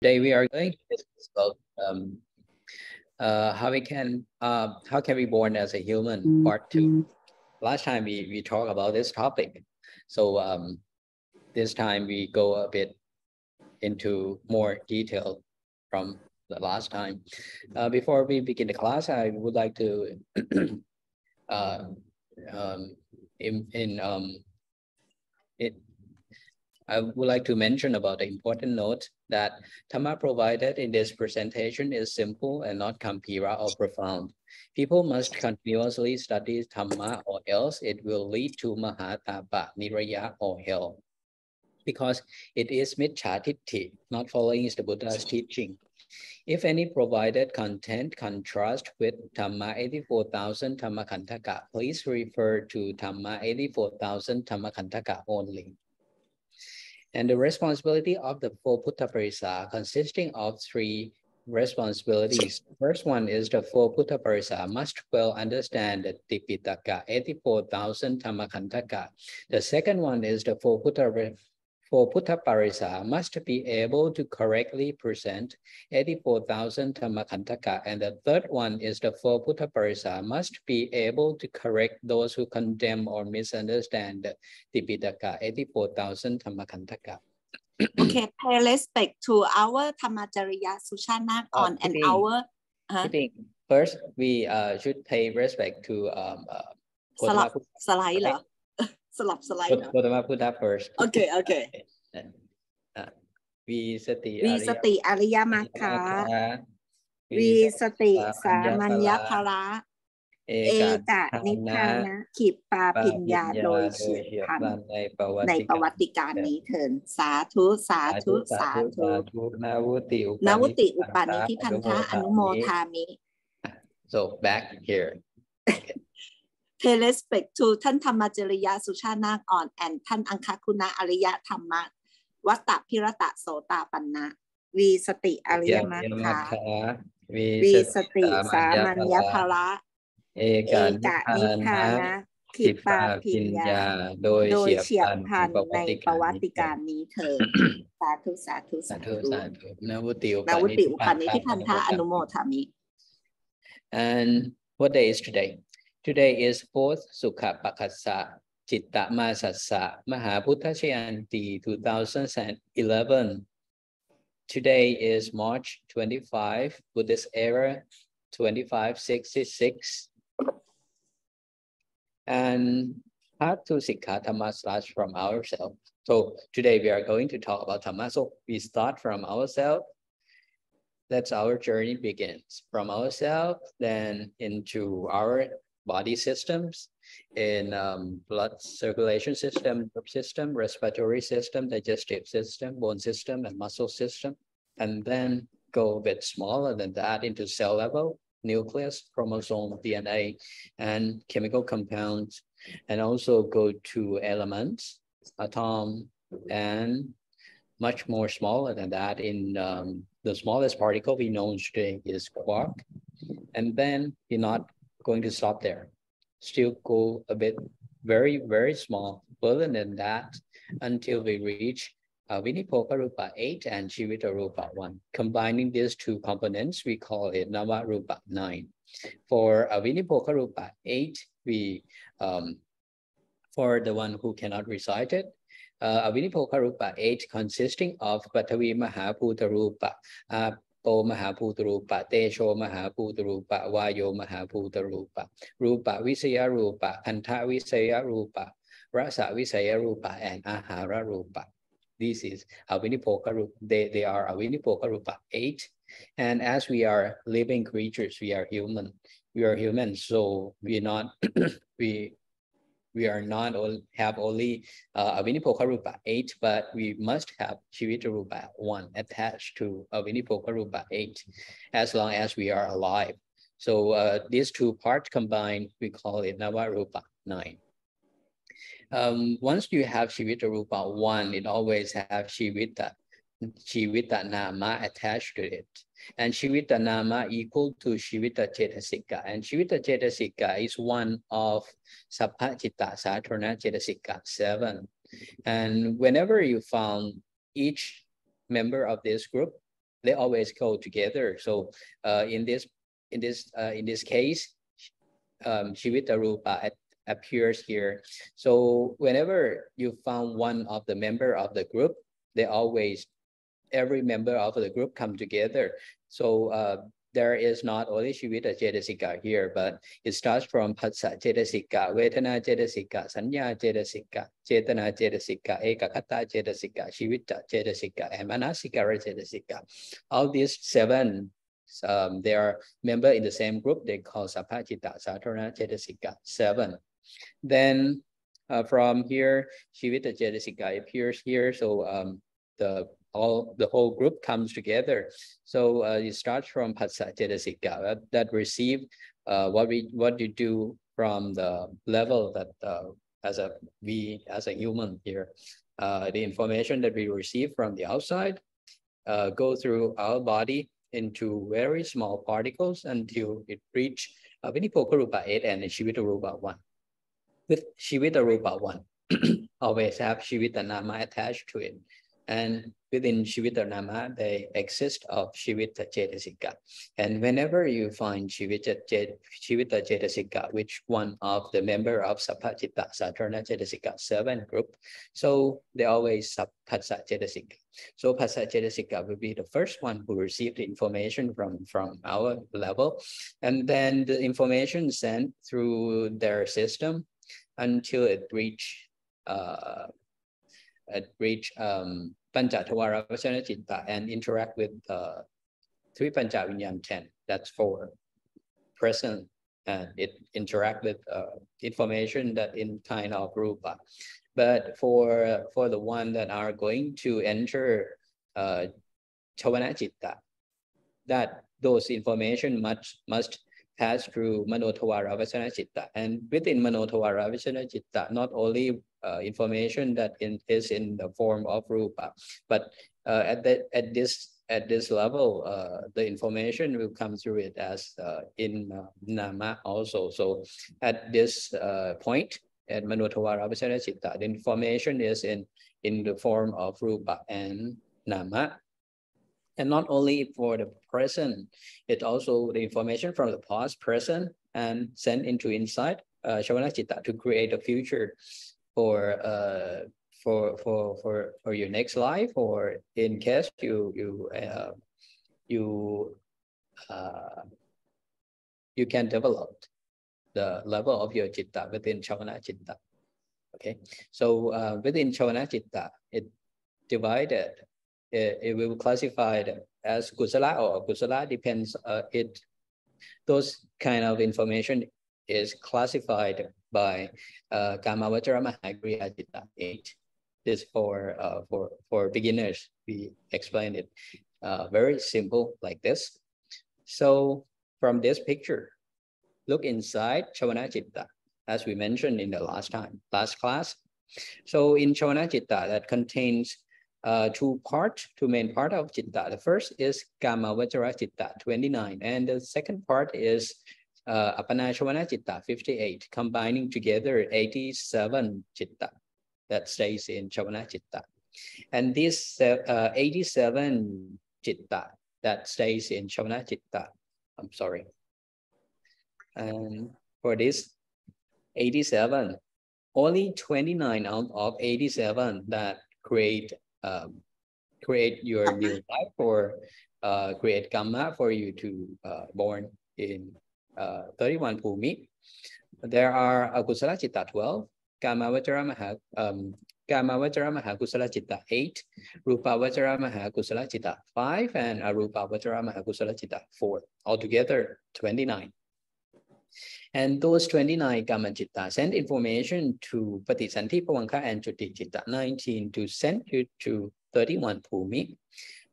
Today we are going to discuss about how can we born as a human, part 2. Last time we talked about this topic, so this time we go a bit into more detail from the last time. Before we begin the class, I would like to I would like to mention about the important note that Dhamma provided in this presentation is simple and not Kampira or profound. People must continuously study Dhamma or else it will lead to Mahatapa, Niraya or hell. Because it is Miccha Titti, not following the Buddha's teaching. If any provided content contrast with Dhamma 84,000 Dhamma Kantaka, please refer to Dhamma 84,000 Dhamma Kantaka only. And the responsibility of the four Putta Parisa consisting of 3 responsibilities. First one is the four Putta Parisa must well understand the Tipitaka, 84,000 Dhammakantaka. The second one is the four Putta Parisa must be able to correctly present 84,000 Dhammakantaka. And the third one is the four Putta Parisa must be able to correct those who condemn or misunderstand the Tipitaka, 84,000 Dhammakantaka. Okay, pay respect to our Dhammacarya Sushana on an hour. First, we should pay respect to slide. Dhamma Buddha first. Okay. Vi sati Ariya Makha, Vi sati Samanya Phala, Eka Nibbana ขีดปาปิญญาโดยเฉียบพลันในประวัติการนี้เถิดสาธุสาธุสาธุนาวุติอุปาณิธิพันธะอนุโมทามิ So back here. Pay respect to ท่านธรรมจริยาสุชาตินาคอ่อน and ท่านอังคคุณะอริยธรรมะวัตตพิรตะโสตาปันนะวีสติอริยมรรควีสติสามัญญภละเอกานิพพานะขิปาปิญญาโดยเฉียบพลันในประวัติการนี้เถิดสาธุสาธุสาธุนาวุติอุปาณิธิพันธะอนุโมทามิ And what day is today? Today is 4th Sukha Pakassa Chitta Masassa Mahaputtha Jayanti 2011. Today is March 25, Buddhist era 2566. And how to Sikkha Dhamma starts from ourselves. So today we are going to talk about Dhamma. So we start from ourselves. That's our journey begins from ourselves, then into our body systems, in blood circulation system, respiratory system, digestive system, bone system, and muscle system. And then go a bit smaller than that into cell level, nucleus, chromosome, DNA, and chemical compounds, and also go to elements, atom, and much more smaller than that. In the smallest particle we know today is quark. And then you're not going to stop there. Still go a bit very, very small, further than that, until we reach Vinipoka Rupa 8 and Jivita Rupa 1. Combining these 2 components, we call it Nama Rupa 9. For Vinipoka Rupa 8, we, for the one who cannot recite it, Vinipoka Rupa 8 consisting of Patavi Mahabhuta Rupa, Apo Mahabhuta Rupa, Tesho Mahabhuta Rupa, Vayo Mahabhuta Rupa, Rupa Visaya Rupa, Kanta Visaya Rupa, Rasa Visaya Rupa, and Ahara Rupa. This is Avinipoka Rupa. They are Avinipoka Rupa 8. And as we are living creatures, we are human. We are human, so we are not we are not all have only Avinipoka Rupa 8, but we must have Jivita Rupa 1 attached to Avinipoka Rupa 8 as long as we are alive. So these 2 parts combined, we call it Nava Rupa 9. Once you have Jivita Rupa 1, it always have Jivita Nama attached to it. And Jivita Nama equal to Jivita Cetasika. And Jivita Cetasika is one of Sapphacitta Saturna Cetasika 7. And whenever you found each member of this group, they always go together. So in this case, Shivita Rupa appears here. So whenever you found one of the member of the group, they always, every member of the group come together. So there is not only Shivita Cetasika here, but it starts from Phassa Cetasika, Vedana Cetasika, Sanya Cetasika, Chetana Cetasika, Ekakata Cetasika, Shivita Cetasika, and Manasikara Cetasika. All these 7, they are member in the same group. They call Sapachita, Satarana Cetasika, 7. Then from here, Shivita Cetasika appears here. So the whole group comes together. So it starts from Phassa Cetasika that receive what you do from the level that as a human here, the information that we receive from the outside go through our body into very small particles until it reach Vinipoka Rupa 8 and Shivita Rupa 1. With Shivita Rupa 1, always have Shivita Nama attached to it. And within Shivita Nama, they exist of Shivita Cetasika. And whenever you find Shivita Cetasika, which one of the member of Sapachita, Satarna Cetasika 7 group, so they always Phassa Cetasika. So Phassa Cetasika will be the first one who received the information from our level. And then the information sent through their system until it reach Pancha-Tawara Vasana Citta and interact with 3 Pancha Vinyan 10. That's 4 present, and it interact with information that in kind of rupa. But for the one that are going to enter Chavana Citta, that those information must pass through Manotawara Vasana Citta. And within Manotawara Vasana Citta, not only information that is in the form of rupa, but at this level, the information will come through it as in nama also. So at this point, at Manotawara Vasana Citta, the information is in the form of rupa and nama. And not only for the present, it also the information from the past, present, and sent into inside Shavana Citta to create a future for your next life, or in case you can develop the level of your citta within Shavana Citta. Okay, so within Shavana Citta, it divided. It will classify as kusala or akusala, depends. Those kind of information is classified by Kamavachara Mahagriya Citta 8. This for beginners. We explained it very simple like this. So from this picture, look inside Chavana Citta, as we mentioned in the last class. So in Chavana Citta, that contains two main part of Citta. The first is Kamavachara Citta 29, and the second part is Apanashavana Citta 58, combining together 87 Citta that stays in Chavana Citta. And this 87 Citta that stays in Chavana Citta, I'm sorry. And for this 87, only 29 out of 87 that create your new life, or create karma for you to born in 31 Bhumi. There are Akusala Citta 12, Kamavachara Mahakusala Citta 8, Rupavachara Mahakusala Citta 5, and Arupavachara Mahakusala Citta 4. Altogether 29. And those 29 Kama Citta send information to Patisanti Pavanka and Chuti Citta 19 to send you to 31 Bhumi.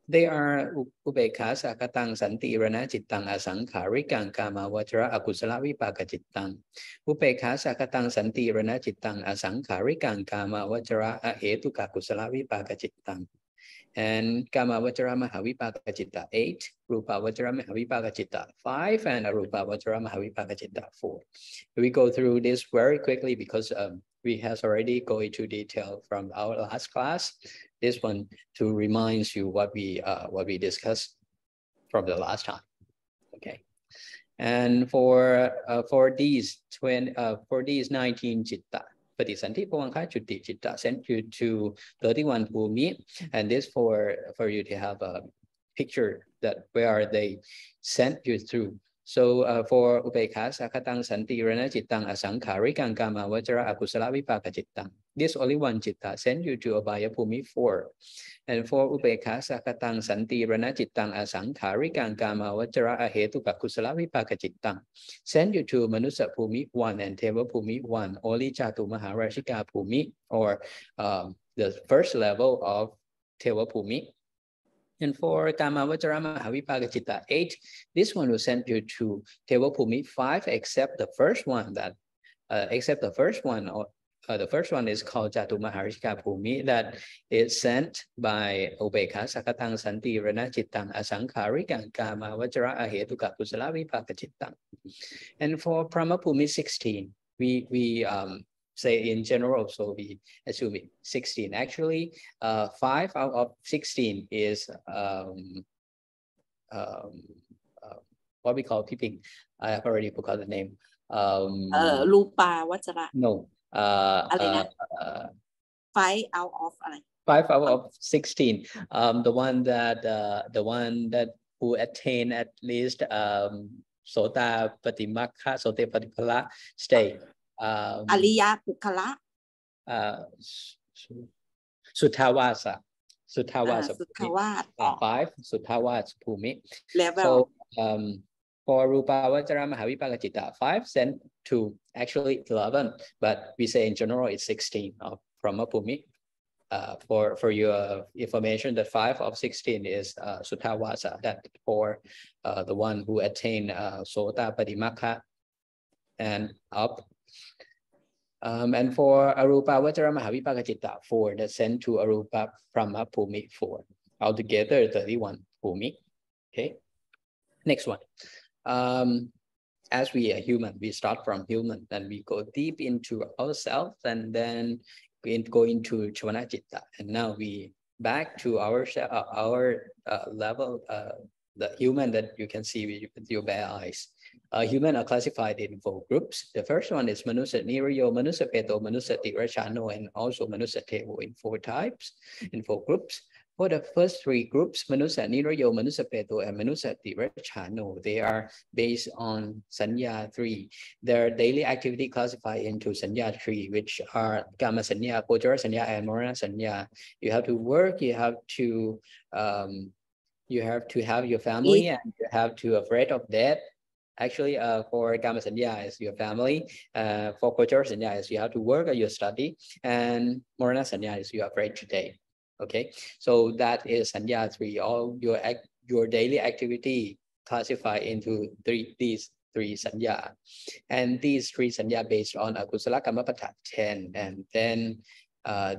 They are Ubekha Sakatang Santi Rana Cittang Asankharikang Kamavachara Akusala Vipaka Cittang. Ubekha Sakatang Santi Rana Cittang Asankharikang Kamavachara Ahetuka Kusala Vipaka Cittang. And Kamavachara Mahavipaka Citta 8, Rupavachara Mahavipaka Citta 5, and Arupavachara Mahavipaka Citta 4. We go through this very quickly because we has already go into detail from our last class. This one to remind you what we discussed from the last time. Okay, and for these 19 citta, Patisanti Pavankha Chutti Citta sent you to 31 Bhumi, and this for you to have a picture that where they sent you through. So for Upekha Sakatang Santi Rana Chittang Asankharikang Kama Vajra Akusala Vipaka Chittang. This only one citta sent you to Abhaya Bhumi 4. And for Upekha Sakatang Santi Rana Chittang Asankharikang Kama Vajra Ahetuka Kusala Vipaka Chittang. Send you to Manusa Bhumi 1 and Teva Bhumi 1, only Chatu Maharashika Bhumi, or the first level of Teva Bhumi. And for Kama Vajra Mahavipaka Chitta 8, this one will send you to Teva Bhumi 5, except the first one the first one is called Jatu Maharishika Bhumi, that is sent by Ubekha Sakatang Santi Rana Chittang Asankharikang Kama Vajra Ahetuka Kusala Vipaka Chittang. And for Brahma Bhumi 16, we say in general, so we assume 16. Actually, 5 out of 16 is what we call peeping. I have already forgot the name. Lupa Vajra. No. 5 out of 5 out of 16. The one that who attain at least Sota Patimakha, Sote Patipala state. Aliyah Pukala. Sutawasa. 5 Sutawasa Bhumi. Level. So for Rupa Vajra Mahavipaka Citta 5 sent to actually 11, but we say in general it's 16 of Brahma Bhumi. For your information, that 5 of 16 is Sutawasa, that for the one who attained Sota Patimakha and up. And for Arupa Vajra Mahavipaka Citta 4, that sent to Arupa Brahma Bhumi 4. Altogether 31 Bhumi. Okay. Next one. As we are human, we start from human, then we go deep into ourselves, and then we go into Chavana Citta. And now we back to our level, the human that you can see with your bare eyes. Human are classified in 4 groups. The first one is Manusa Nirayo, Manusa Peto, Manusa Tirachano, and also Manusa Tevo in 4 types, in 4 groups. For the first 3 groups, Manusa Nirayo, Manusa Peto, and Manusa Tirachano, they are based on Sanya 3. Their daily activity classified into Sanya 3, which are Kama Sanya, Gochara Sanya, and Morana Sanya. You have to work, you have to have your family, and you have to afraid of death. Actually, for Kama Sanya is your family. For Gochara Sanya is you have to work or you study, and Morana Sanya is you are afraid today. Okay, so that is Sanya 3. All your daily activity classified into these 3 Sanya, and these 3 Sanya based on Akusala Kamapata 10, and then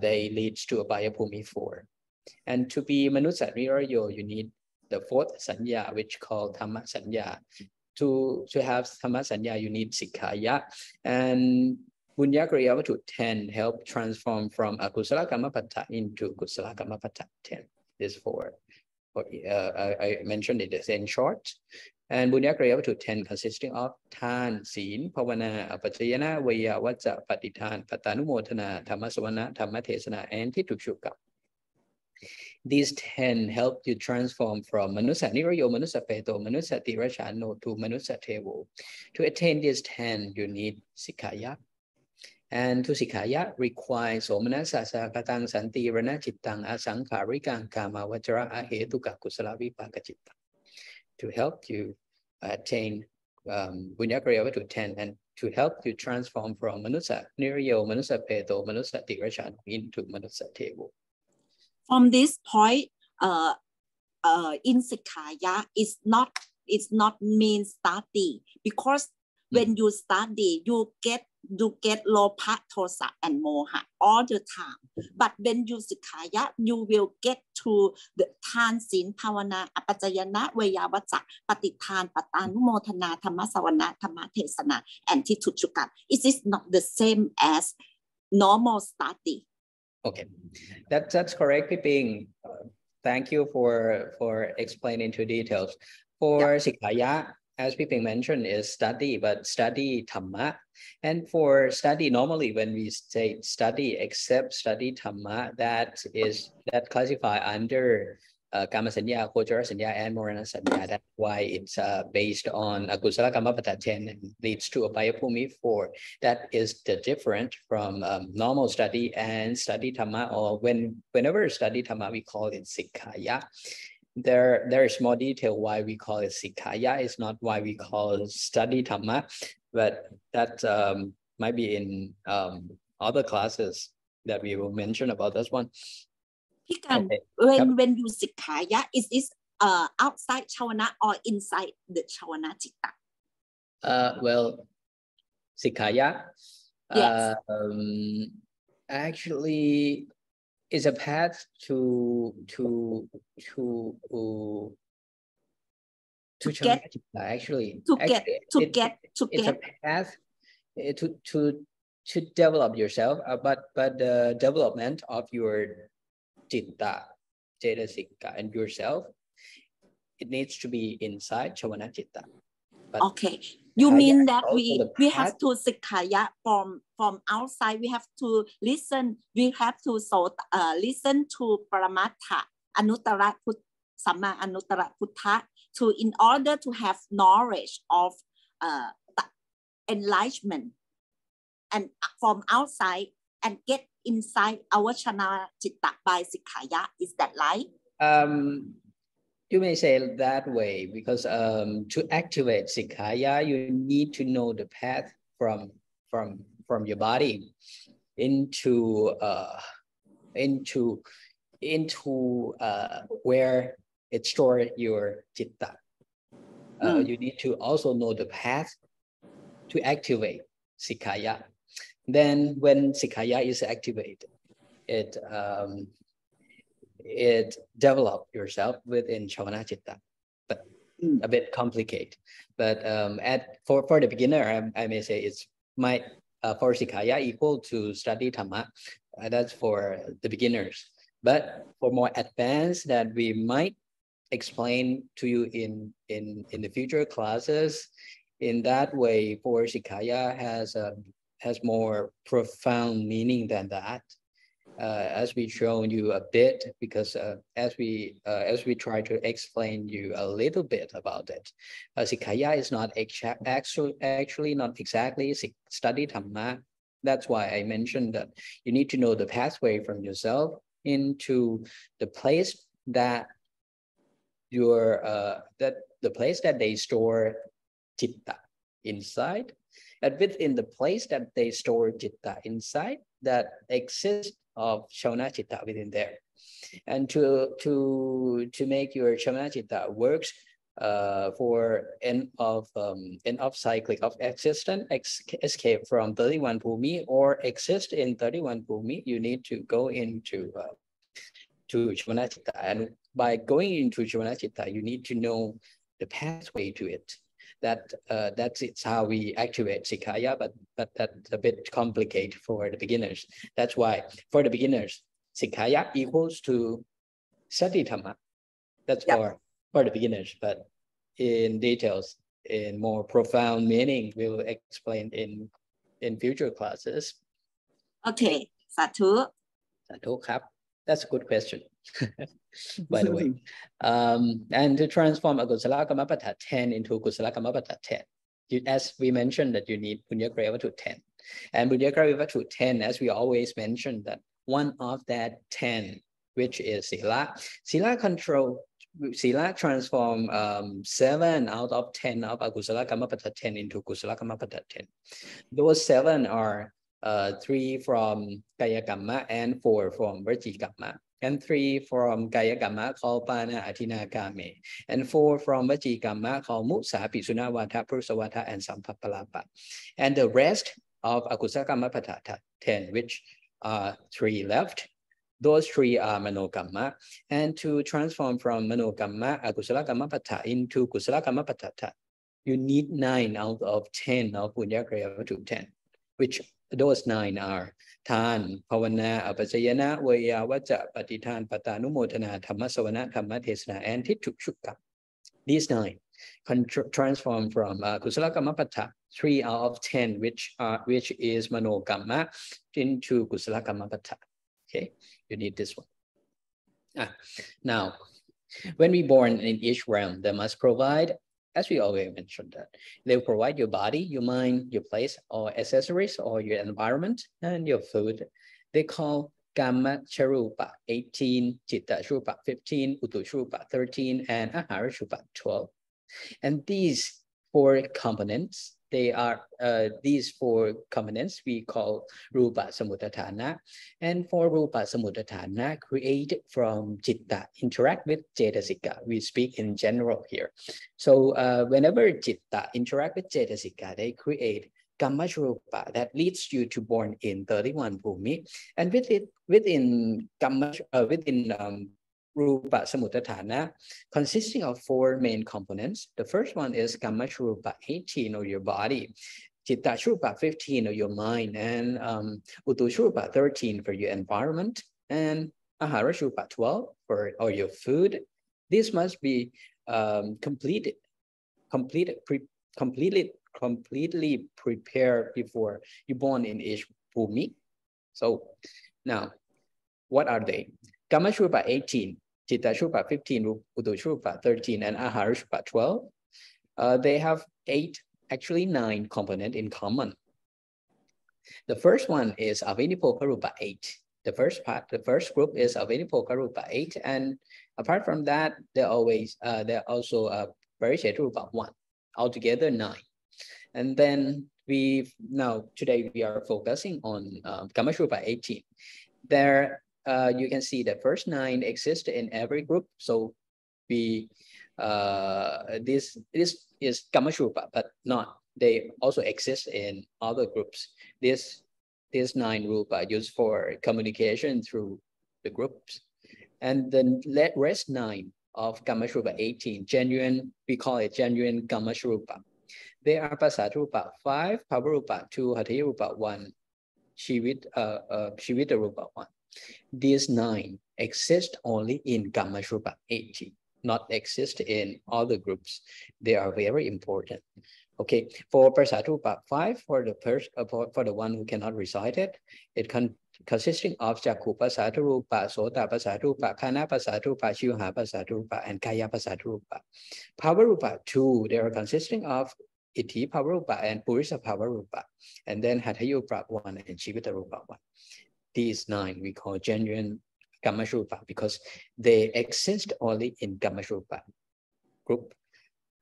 they leads to Abhaya Bhumi 4. And to be Manusa Nirayo, you need the 4th Sanya, which called Dhamma Sanya. To have Dhamma Sanya, you need Sikkha, and Bunya Kriya to 10 help transform from Akusala Kamapata into Kusala Kamapata 10. This 4. I mentioned it as in short. And Bunya Kriya to 10 consisting of Tan, Seen, Pavana, Apachayana, Vaya, Vatsa, Patitan, Patanumotana, Dhammasavana, Dhammatesana, and Titukshuka. These 10 help you transform from Manusa Nirayo, Manusa Peto, Manusa Tirachano to Manusa Tevo. To attain these 10, you need Sikkha. And to Sikkha requires Somana Sasa Katang Santi Rana Chittang Asankharikang Kama Vajra Ahetuka Kusala Vipaka Chitta. To help you attain Bunya Kriya to 10, and to help you transform from Manusa Nirayo, Manusa Peto, Manusa Tirachano into Manusa Tevo. From this point, in Sikkha, it's not mean study, because when you study, you get lopa, tosa, and moha all the time. But when you Sikkha, you will get to the Tan, Sin, Pavana, Apachayana, Vayavatsa, Patitan, Patanumotana, Dhammasavana, Dhammatesana, and Tituchuka. It is not the same as normal study. Okay, that's correct. Being thank you for explaining to details. For Sikkha, as Piping mentioned, is study, but study Dhamma. And for study, normally when we say study, except study Dhamma, that classify under Kama Sanya, Gochara Sanya, and Morana Sanya. That's why it's based on Akusala Kamapata 10 and leads to Abhaya Bhumi 4. That is the difference from normal study and study Dhamma, or whenever study Dhamma, we call it Sikkha. There is more detail why we call it Sikkha. It's not why we call it study Dhamma, but that might be in other classes that we will mention about this one. Okay. When you Sikkha, is this outside Chawana or inside the Chawana Citta? Well, Sikkha, yes. Actually is a path to get actually it's a path to develop yourself, but the development of your citta, cetasika, and yourself, it needs to be inside Chawana Citta. Okay, you mean that we have to Sikkha from outside. We have to listen. We have to listen to Paramattha, Anuttara Samma Anuttara Puttha, in order to have knowledge of enlightenment, and from outside and get inside our Chana Citta by Sikkha. Is that right? You may say it that way, because to activate Sikkha, you need to know the path from your body into where it stores your citta. You need to also know the path to activate Sikkha. Then when Sikkha is activated, it develop yourself within Chawana Citta, but a bit complicated. But for the beginner, I may say it's for Sikkha equal to study Dhamma. That's for the beginners. But for more advanced, that we might explain to you in the future classes. In that way, for Sikkha has more profound meaning than that. As we shown you a bit, because as we try to explain you a little bit about it, Sikkha is not actually not exactly study Dhamma. That's why I mentioned that you need to know the pathway from yourself into the place that they store citta inside, and within the place that they store citta inside, that exists of Chawana Citta within there. And to make your Chawana Citta works for end of cyclic of existence, escape from 31 Bhumi or exist in 31 Bhumi, you need to go into to Chawana Citta. And by going into Chawana Citta, you need to know the pathway to it. That's how we activate Sikkha, but that's a bit complicated for the beginners. That's why for the beginners, Sikkha equals to study Dhamma. That's for the beginners, but in details, in more profound meaning, we will explain in future classes. Okay, Sadhu. Sadhu, that's a good question. By the way, and to transform Akusala Kamapata 10 into Kusala Kamapata 10, as we mentioned that you need Punya Kriya to 10, and Punya Kriya to 10, as we always mention, that one of that 10, which is Sila transform 7 out of 10 of Akusala Kamapata 10 into Kusala Kamapata 10. Those 7 are 3 from Kaya Kamma and 4 from Virji Kamma, and 3 from Kaya Kamma called Pana Atina Kame, and 4 from Virji Kamma called Mutsa, Pisunawata, Prusawata, and Sampapalapa. And the rest of Akusala Kamapata 10, which are 3 left, those 3 are Manokamma. And to transform from Manokamma, Akusala Kamapata into Kusala Kamapata, you need 9 out of 10 of Punya Kriya to 10, which those 9 are Than, Pavana, Apachayana, Vaya, Vacha, Patitan, Patanumotana, Dhammasavana, Dhammatesana, and Tittukshukka. These 9 can transform from Kusala Kammapata, 3 out of 10, which is Manokamma, into Kusala Kammapata. Okay, you need this one. Now, when we born in each realm, they must provide, as we already mentioned, that they will provide your body, your mind, your place, or accessories, or your environment, and your food. They call Kamma Charupa 18, Chitta Shrupa 15, Utu Shrupa 13, and Ahara Shrupa 12. And these 4 components, these 4 components we call Rupa Samudhatthana. And for Rupa Samudhatthana, created from Chitta, interact with Cetasika. We speak in general here. So whenever Chitta interact with Cetasika, they create Kamma-shrupa that leads you to born in 31 Bhumi. And within Rupa Samudhatthana, consisting of 4 main components. The first one is Kamma-shrupa 18, or your body, Chitta-shrupa 15, or your mind, and Utu-shrupa 13 for your environment, and Ahara-shrupa 12 for your food. This must be completely prepared before you born in each Bhumi. So now, what are they? Kamma-shrupa 18, Chitta-shrupa 15, Utu-shrupa 13, and Ahara-shrupa 12. They have 9 components in common. The first one is Avinipoka-rupa 8. The first group is Avinipoka-rupa 8, and apart from that, they're also Parisheta-rupa 1. Altogether 9. And then today we are focusing on Kamma-shrupa 18. There, you can see the first 9 exist in every group. So this is Kamma-shrupa, but they also exist in other groups. These 9 rupa used for communication through the groups. And the rest 9 of Kamma-shrupa 18, we call it genuine Kamma-shrupa. They are Passarupa 5, Pavarupa 2, Hatha-rupa 1, Shivita-rupa 1. These 9 exist only in Kamma-shrupa 18, not exist in other groups. They are very important. Okay, for Passarupa 5, for the one who cannot recite it, consisting of Chakku Passarupa, Sota Passarupa, Kana Passarupa, Shiva Passarupa, and Kaya Passarupa. Pavarupa 2, they are consisting of Iti Pavarupa and Purisa Pavarupa, and then Hatha-rupa 1 and Shivita-rupa 1. These 9 we call genuine Kamma-shrupa because they exist only in Kamma-shrupa group.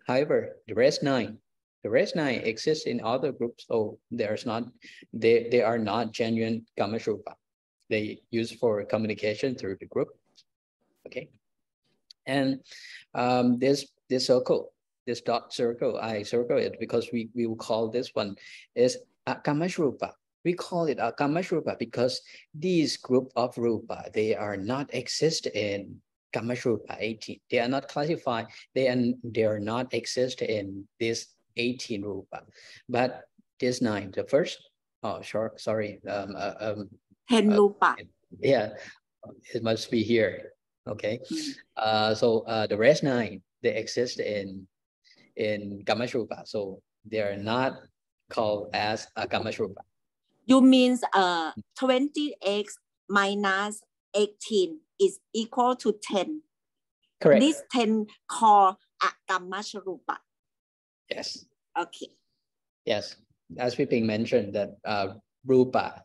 However, the rest 9 exist in other groups, so they are not genuine Kamma-shrupa. They use for communication through the group. Okay, and this circle, this dot circle, I circle it because we will call this one is Kamma-shrupa. We call it Kamma-shrupa because these group of rupa, they are not exist in Kamma-shrupa 18. They are not classified. They are not exist in this 18 rupa. But this 9, the first, 10 rupa. Yeah, it must be here. Okay, so the rest 9, they exist in Kamma-shrupa, so they are not called as a Kamma-shrupa. You means 20x minus 18 is equal to 10. Correct. This 10 called a Kamma-shrupa. Yes. Okay. Yes, as we being mentioned that rupa,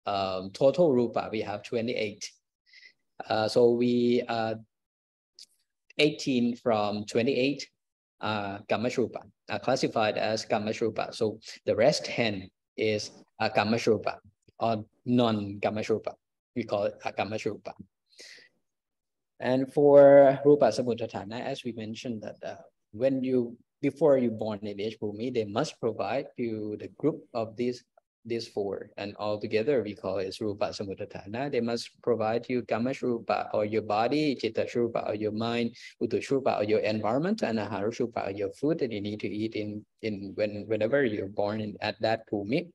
total rupa, we have 28. So we 18 from 28 Kamma-shrupa are classified as Kamma-shrupa. So the rest 10 is a Kamma-shrupa or non-Kamma-shrupa. We call it a Kamma-shrupa. And for Rupa Samudhatthana, as we mentioned that before you born in each Bhumi, they must provide you the group of these 4, and altogether we call it Rupa Samudhatthana. They must provide you Kamma-shrupa or your body, Chitta-shrupa or your mind, Utu-shrupa or your environment, and Ahara-shrupa or your food that you need to eat whenever you're born at that Bhumi.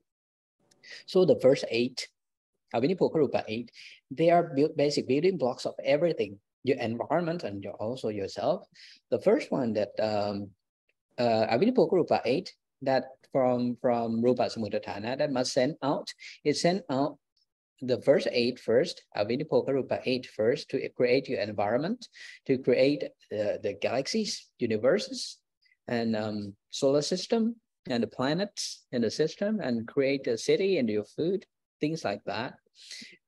So the first 8, Avinipokarupa 8, they are basic building blocks of everything, your environment and also yourself. The first one that Avinipokarupa 8, that from Rupa Samudratthana, that must send out, it sent out the first 8 first, Avinipokarupa 8 first, to create your environment, to create the galaxies, universes, and solar system, and the planets in the system, and create a city and your food, things like that.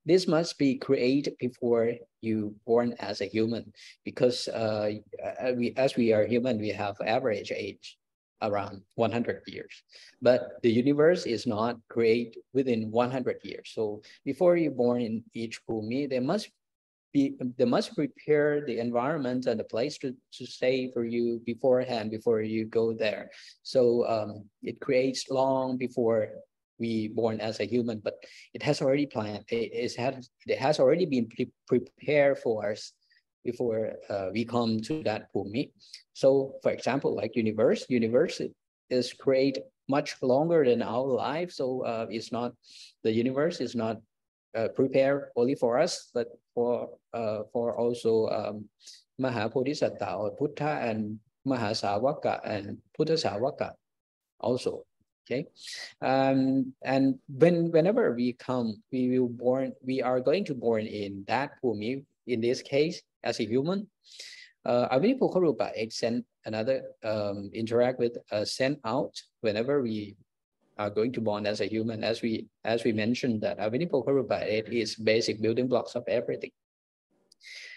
This must be created before you born as a human, because as we are human, we have average age around 100 years, but the universe is not created within 100 years. So before you're born in each bhumi, they must prepare the environment and the place to stay for you beforehand, before you go there. So it creates long before we born as a human, but it has already planned. It has already been prepared for us before we come to that bhumi. So for example, like universe is created much longer than our life. So the universe is not prepared only for us, but for also Mahapodhisatta or Buddha and Mahasavaka and Buddha Savaka also. Okay, and whenever we come, we are going to born in that bhumi. In this case, as a human, Avinipokarupa 8 send another interact with send out whenever we are going to born as a human. As we mentioned, that Avinipokarupa 8 is basic building blocks of everything.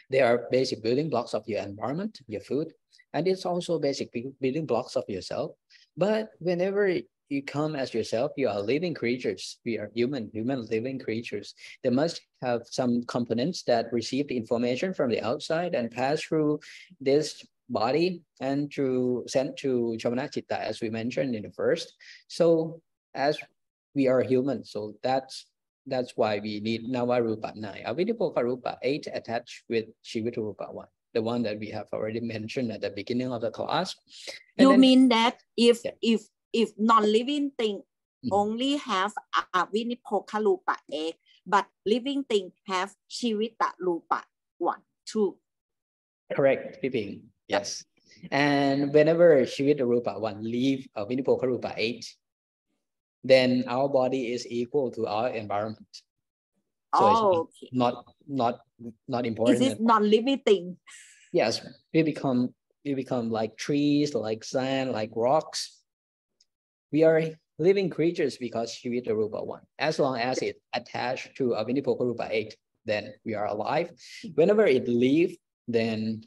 They are basic building blocks of your environment, your food, and it's also basic building blocks of yourself. But whenever you come as yourself, you are living creatures. We are human living creatures. They must have some components that receive the information from the outside and pass through this body and sent to Chamana Chitta, as we mentioned in the first. So as we are human, so that's why we need Navarupa 9. Avinipokarupa 8 attached with Shiviturupa 1, the one that we have already mentioned at the beginning of the class. And you mean that if non-living thing only have Avinipokarupa 8, but living thing have Shivita Rupa 1, 2. Correct, Piping. Yes. And whenever Shivita Rupa 1 leave Avinipokarupa 8, then our body is equal to our environment. So it's not important. Is it non-living thing? Yes, we become like trees, like sand, like rocks. We are living creatures because Shivita Rupa 1. As long as it attached to Avinipokarupa 8, then we are alive. Whenever it leaves, then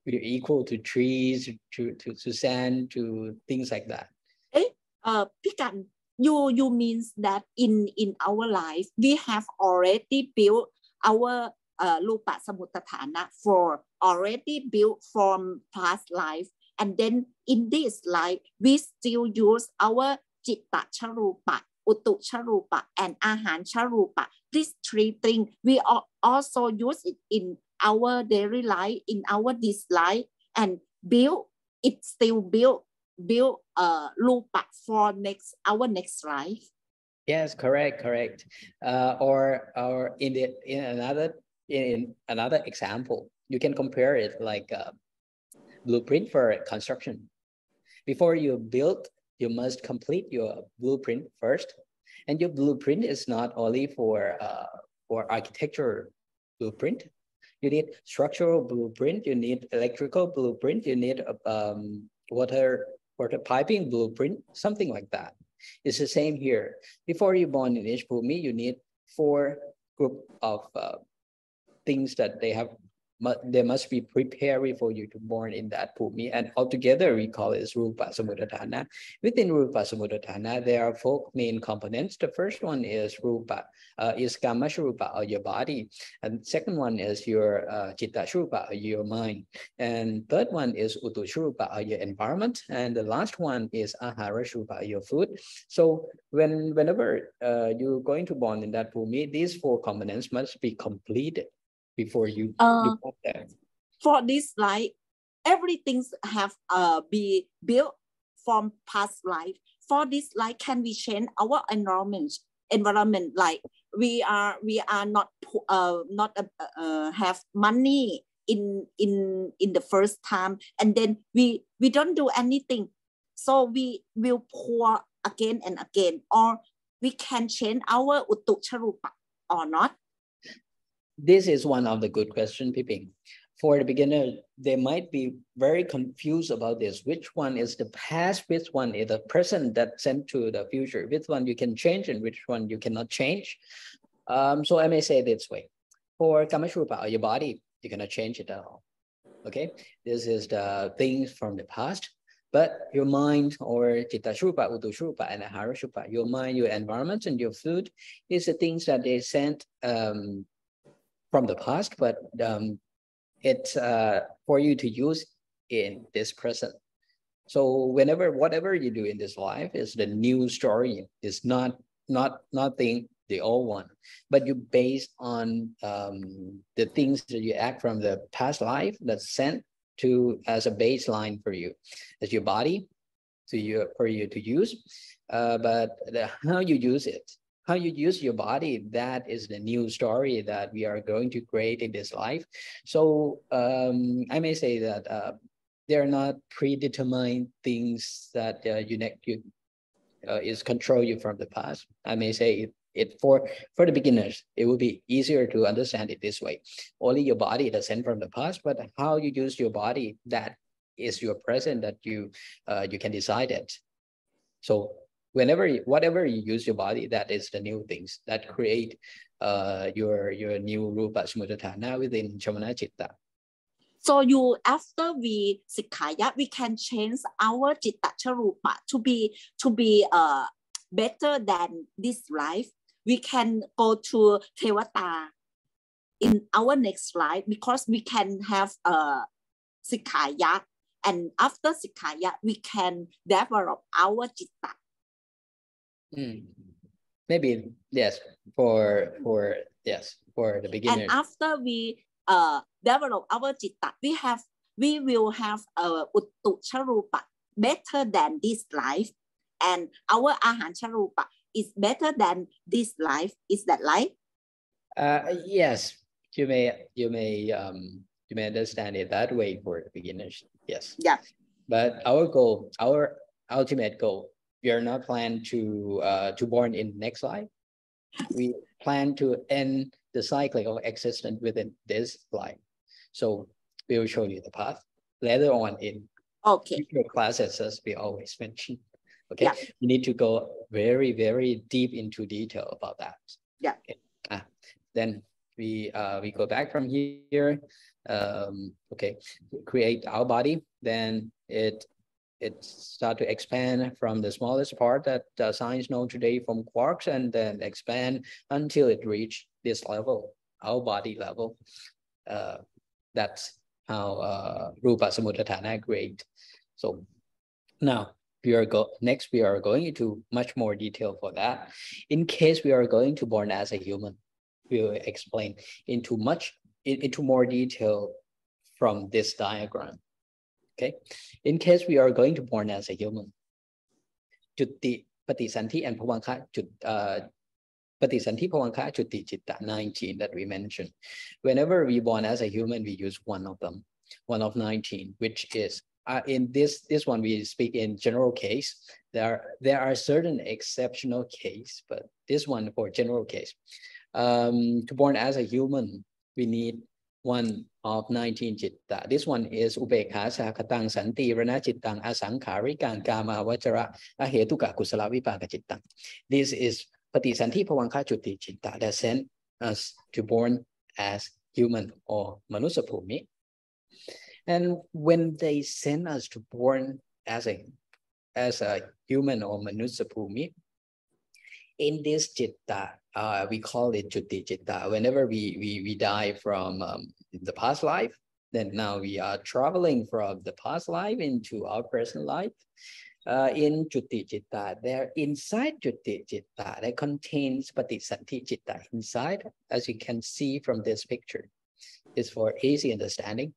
we're equal to trees, to sand, to things like that. Pikan, you means that in our life we have already built our Rupa Samudratthana for already built from past life, and then in this life we still use our Citta Charupa, Uttu Charupa, and Ahan Charupa. These 3 things we also use it in our daily life, in our this life, and still build Rupa for our next life. Yes, correct. Or in another example, you can compare it like a blueprint for construction. Before you build, you must complete your blueprint first, and your blueprint is not only for architecture blueprint. You need structural blueprint, you need electrical blueprint, you need water piping blueprint, something like that. It's the same here. Before you born in each bhumi, you need 4 group of things that they must be preparing for you to born in that bhumi, and altogether we call it Rupa Samudratthana. Within Rupa Samudratthana, there are 4 main components. The first one is Rupa, is Kamashrupa, or your body, and second one is your Chittashrupa, or your mind, and third one is Uttushrupa, or your environment, and the last one is Aharashrupa, your food. So whenever you're going to born in that bhumi, these 4 components must be completed before you put there. For this life, everything have be built from past life. For this life, can we change our environment environment, like we are not have money in the first time, and then we don't do anything, so we will pour again and again, or we can change our uttu charupa or not? This is one of the good questions, Piping. For the beginner, they might be very confused about this. Which one is the past? Which one is the present that sent to the future? Which one you can change and which one you cannot change? So I may say this way. For Kamashrupa, your body, you cannot change it at all. Okay, this is the things from the past. But your mind, or Chitta Shrupa, Uttu Shrupa, and Ahara Shrupa, your mind, your environment, and your food is the things that they sent from the past, but it's for you to use in this present. So whatever you do in this life is the new story. It's nothing the old one, but you based on the things that you act from the past life that's sent to as a baseline for you, as your body for you to use. But how you use it, how you use your body, that is the new story that we are going to create in this life. So I may say that they're not predetermined things that is control you from the past. I may say it for the beginners, it will be easier to understand it this way. Only your body is sent from the past, but how you use your body, that is your present, that you can decide it. So whatever you use your body, that is the new things that create your new rupa samudana within Chamana Chitta. So after we Sikkha, we can change our Chitta Charupa to be better than this life. We can go to Tevata in our next life, because we can have Sikkha, and after Sikkha, we can develop our Chitta. Maybe yes, for the beginner. And after we develop our Chitta, we will have Uttu Charupa better than this life, and our Ahan Charupa is better than this life. Is that right? Yes, you may understand it that way for the beginners. Yes. Yeah. But our ultimate goal, we are not planning to born in next life. We plan to end the cycle of existence within this life. So we will show you the path later on in future classes, as we always mention. Okay, yeah. We need to go very, very deep into detail about that. Yeah. Okay. Then we go back from here. Okay, create our body. Then it start to expand from the smallest part that science know today from quarks, and then expand until it reach this level, our body level. That's how Rupa Samudana create. So now we are going into much more detail for that. In case we are going to born as a human, we will explain into more detail from this diagram. Okay, in case we are going to born as a human, Jutti, Patisanti, and Pavanka, Patisanti, Pavanka, Jutti, Chitta, 19 that we mentioned. Whenever we born as a human, we use one of them, one of 19, which is in this one we speak in general case. There are certain exceptional case, but this one for general case. To born as a human, we need one of 19 Chitta. This one is Ubekha Sakatang Santi Rana Chittang Asankarikang Kama Vachara Ahetuka Kusala Vipaka Chittang. This is Patisanti Pavanka Chutti Chitta that sent us to born as human or Manusapumi. And when they send us to born as a human or Manusapumi, in this Chitta, we call it Chutti Chitta. Whenever we die from the past life, then now we are traveling from the past life into our present life. In Chutti Chitta, there inside Chutti Chitta, that contains Patisanti Chitta inside, as you can see from this picture. It's for easy understanding.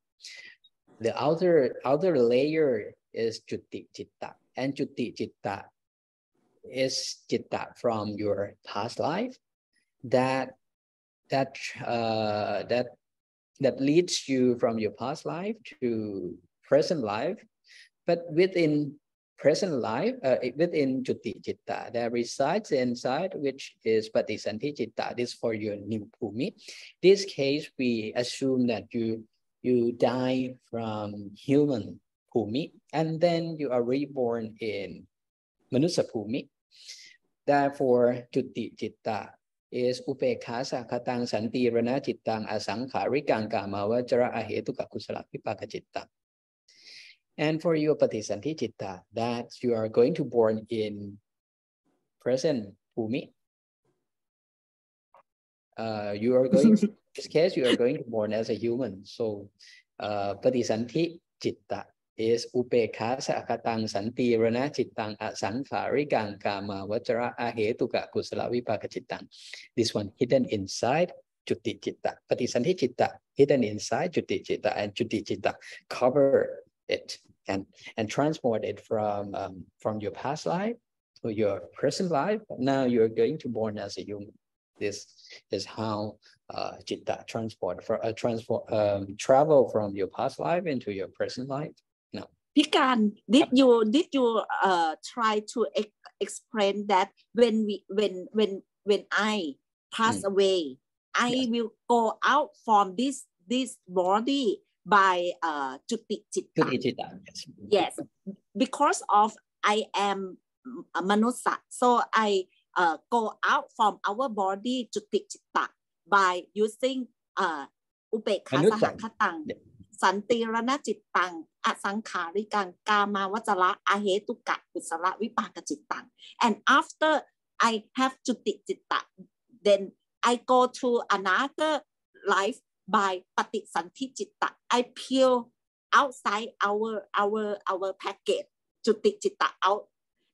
The outer layer is Chutti Chitta, and Chutti Chitta is citta from your past life that leads you from your past life to present life. But within present life, within Juti Citta, there resides inside, which is Patisanti Citta. This for your new Bhumi. This case, we assume that you die from human Bhumi, and then you are reborn in Manusa Bhumi. Therefore, Juti Citta is Upekha Sakhatang Santi Rana Cittang Asankharikang Kamavajara Ahetuka Kusala Vipaka Citta. And for your Patisanti Citta, that you are going to born in present Bhumi. You are going, in this case, you are going to born as a human. So Patisanti Citta is Upekha Sakhatang Santi Rana Cittang Asankharikang Kama Vajara Ahetuka Kusala Vipaka Cittang. This one hidden inside Juti Citta. Patisanti Citta hidden inside Juti Citta, and Juti Citta cover it and transport it from your past life to your present life. Now you're going to born as a human. This is how Citta travel from your past life into your present life. No. Pikan, did you try to explain that when I pass away, I will go out from this body by Juti Citta. Yes, because of I am a Manusa, so I go out from our body Juti Citta by using Upekha Sakhatang Santirana Cittang Asankharikang Kama Vajara Ahetuka Kusala Vipaka Cittang. And after I have Juti Citta, then I go to another life by Patisanti Citta. I peel outside our packet Juti Citta out,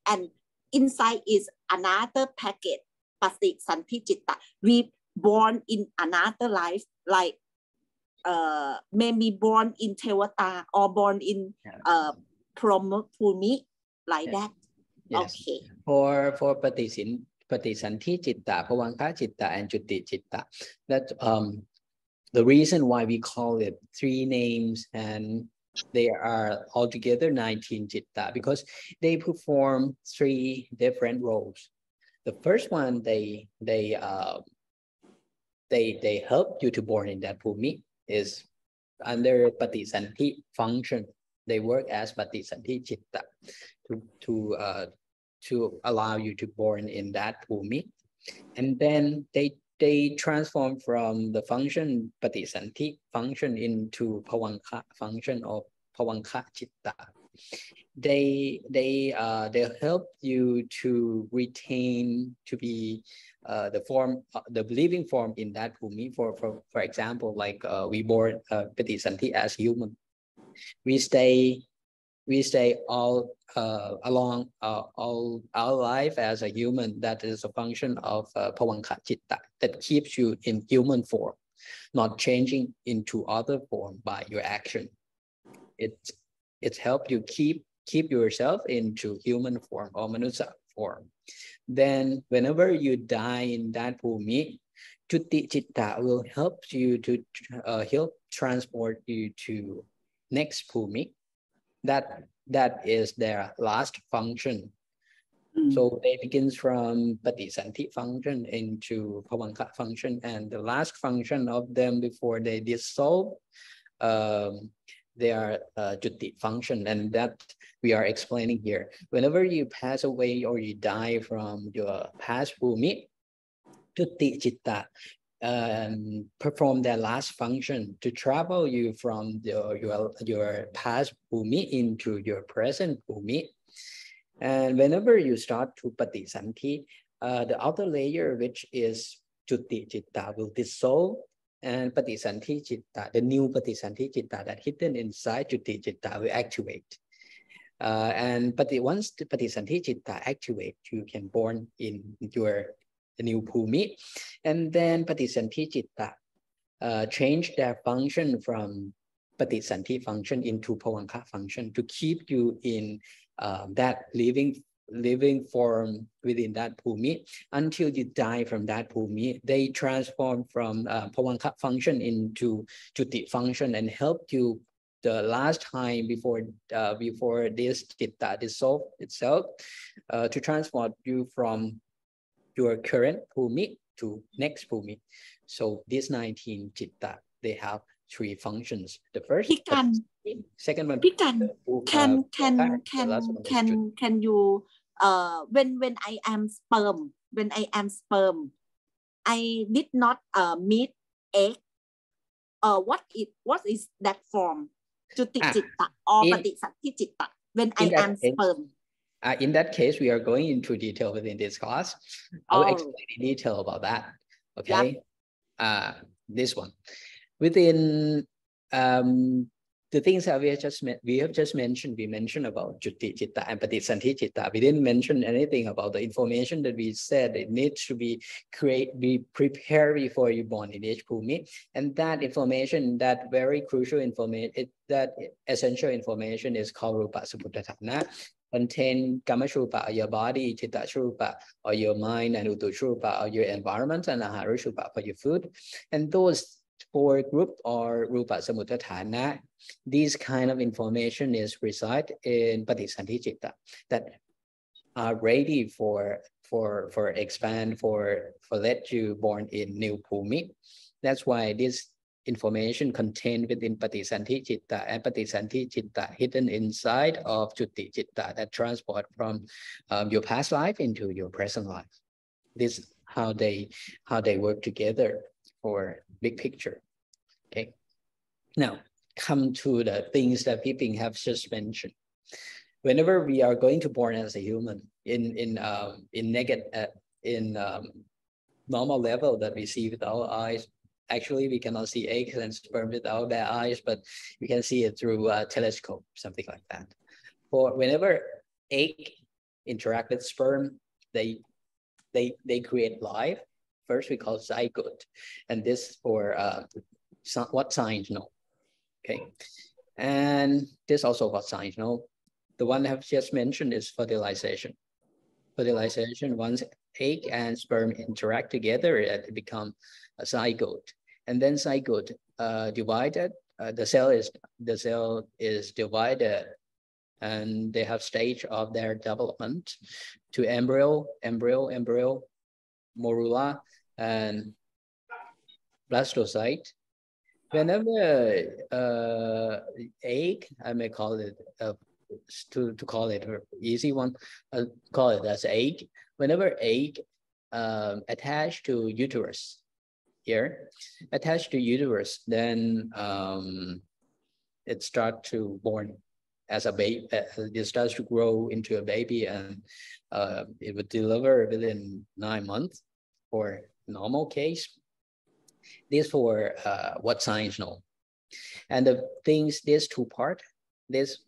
and inside is another packet Patisanti Citta. We born in another life, like maybe born in Tewata or born in Purumi, like that. Yes. Okay. For Patisanti Citta, Pawanka Citta, and Juti Citta, that the reason why we call it 3 names, and they are altogether 19 Citta, because they perform 3 different roles. The first one, they help you to born in that Bhumi, is under Patisanti function. They work as Patisanti Citta to allow you to born in that Bhumi. And then they transform from the function Patisanti function into Pawanka function of Pawanka Citta. They help you to retain, to be the form, the living form in that Bhumi. For example, like we born Patisanti as human. We stay all along all our life as a human. That is a function of Pawanka Citta that keeps you in human form, not changing into other form by your action. It's helped you keep yourself into human form or Manusa form. Then whenever you die in that Bhumi, Juti Citta will help you to help transport you to next Bhumi. That is their last function. So they begins from Patisanti function into Pawanka function, and the last function of them before they dissolve, they are Juti function, and that we are explaining here. Whenever you pass away or you die from your past Bhumi, Juti Citta perform their last function to travel you from your past Bhumi into your present Bhumi. And whenever you start to Patisanti, the outer layer, which is Juti Citta, will dissolve, and Patisanti Citta, the new Patisanti Citta that hidden inside Juti Citta, will activate. Once the Patisanti Citta activate, you can born in your new Bhumi. And then Patisanti Citta change their function from Patisanti function into Pawanka function to keep you in that living living form within that bhumi until you die from that bhumi. They transform from pavanka function into juti function and help you the last time before this chitta dissolve itself to transform you from your current bhumi to next bhumi. So these 19 chitta, they have 3 functions. The first, second one, can you when I am sperm, I did not meet egg. What is that form? Juti chitta or patisanthi chitta when I am sperm. In that case, we are going into detail within this class. I'll explain in detail about that. Okay. Yeah. This one. Within the things that we have just mentioned, we mentioned about juti chitta and patisanthi chitta. We didn't mention anything about the information that we said it needs to be prepared before you born in each bhumi. And that information, that very crucial information, that essential information is called rupa samuddathana. Contain kamashrupa, your body, chitta shrupa, or your mind, and utu shrupa, or your environment, and ahara shrupa for your food. And those 4 group or rupa samuddathana, these kind of information is reside in patisanthi chitta that are ready for expand, for let you born in new bhumi. That's why this information contained within patisanthi chitta and patisanthi chitta hidden inside of juti chitta that transport from your past life into your present life. This is how they work together for big picture. Okay. Now come to the things that people have just mentioned. Whenever we are going to born as a human in normal level that we see with our eyes, actually we cannot see eggs and sperm with our bare eyes, but we can see it through a telescope, something like that. For whenever egg interact with sperm, they create life. First we call zygote, and this for what science know. Okay, and this also what science know. The one I have just mentioned is fertilization. Fertilization, once egg and sperm interact together, it become a zygote, and then zygote divided. The cell is divided, and they have stage of their development to embryo, morula, and blastocyte. Whenever egg, I may call it to call it an easy one, call it as egg. Whenever egg attached to uterus, attached to uterus, then it starts to born as a baby. It starts to grow into a baby, and it would deliver within 9 months for normal case. This for what science know. And the things, these 2 parts, this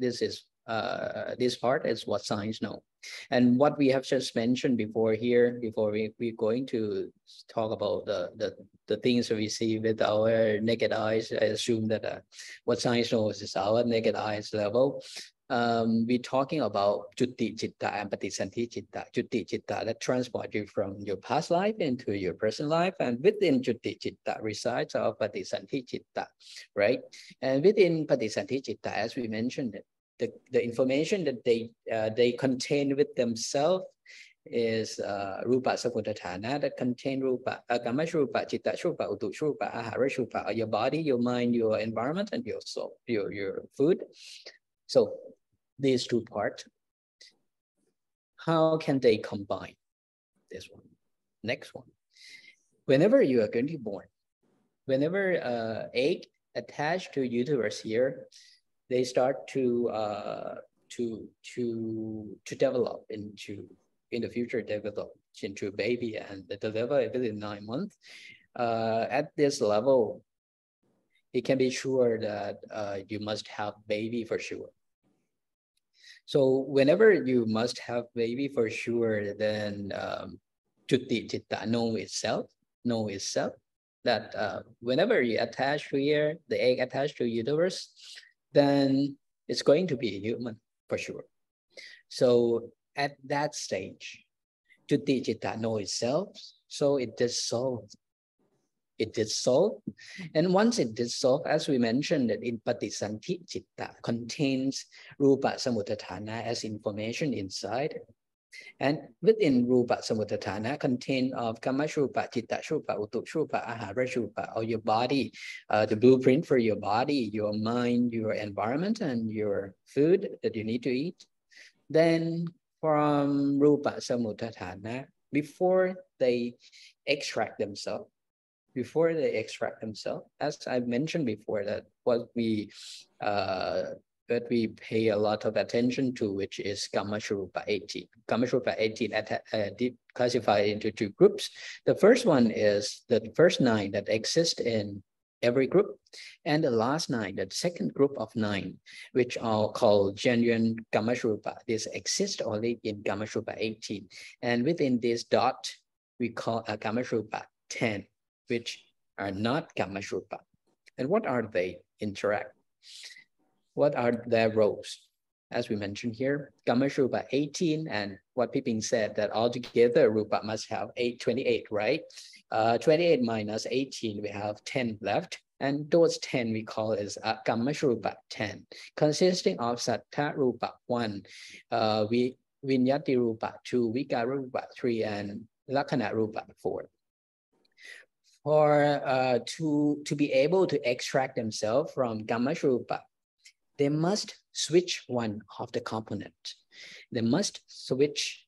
part is what science know. And what we have just mentioned before here, before we're going to talk about the things that we see with our naked eyes, I assume that what science knows is our naked eyes level. We're talking about juti chitta and patisanthi chitta. Juti chitta that transport you from your past life into your present life, and within juti chitta resides our patisanthi chitta, right? And within patisanthi chitta, as we mentioned, the information that they contain with themselves is rupa samuddathana that contain rupa, kamashrupa, chitta shrupa, utu shrupa, ahara shrupa, your body, your mind, your environment, and your soul, your food. So these 2 parts, how can they combine? This one, next one. Whenever you are going to be born, whenever egg attached to uterus here, they start to develop into, in the future, develop into a baby and deliver within 9 months. At this level, it can be sure that you must have baby for sure. So whenever you must have baby for sure, then juti chitta know itself that whenever you attach to here, the egg attached to uterus, then it's going to be a human for sure. So at that stage, Chutti Chitta know itself, so it dissolves. It dissolves. And once it dissolves, as we mentioned, that in Patisanti Chitta contains Rupa Samutthana as information inside. And within Rupa Samutthana contain of Kama Shrupa, Chitta Shrupa, Uttu Shrupa, Ahara Shrupa, or your body, the blueprint for your body, your mind, your environment, and your food that you need to eat. Then from Rupa Samutthana, before they extract themselves, as I mentioned before, that what we pay a lot of attention to, which is Kamashrupa 18. Kamashrupa 18 classified into two groups. The first one is the first 9 that exist in every group, and the last 9, the second group of 9, which are called genuine Kamashrupa. This exists only in Kamashrupa 18. And within this dot, we call a Kamashrupa 10, which are not Kamashrupa. And what are they interact? What are their roles? As we mentioned here, Kamashrupa 18, and what Piping said that altogether Rupa must have 28, right? 28 minus 18, we have 10 left. And those 10 we call is Kamashrupa 10, consisting of Sattha Rupa 1, Vinyati Rupa 2, Vikara Rupa 3, and Lakkhana Rupa 4. For to be able to extract themselves from Kamashrupa, they must switch one of the component. They must switch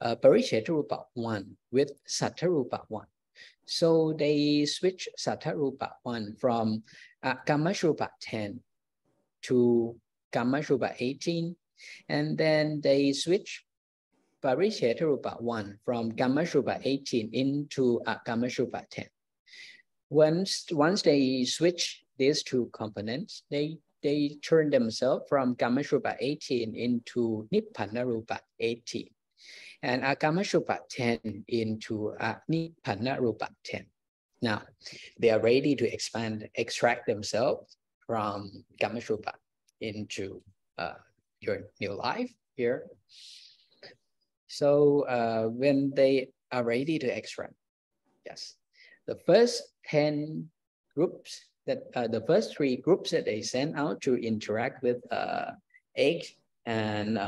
Parisheta Rupa 1 with Sattha Rupa 1. So they switch Sattha Rupa 1 from Kamashrupa 10 to Kamashrupa 18, and then they switch Parisheta Rupa 1 from Kamashrupa 18 into Kamashrupa 10. Once they switch these two components, they turn themselves from Kamashrupa 18 into Nibbana Rupa 18, and Kamashrupa 10 into Nibbana Rupa 10. Now, they are ready to extract themselves from Kamashrupa into your new life here. So when they are ready to extract, yes, the first 10 groups that the first 3 groups that they send out to interact with egg and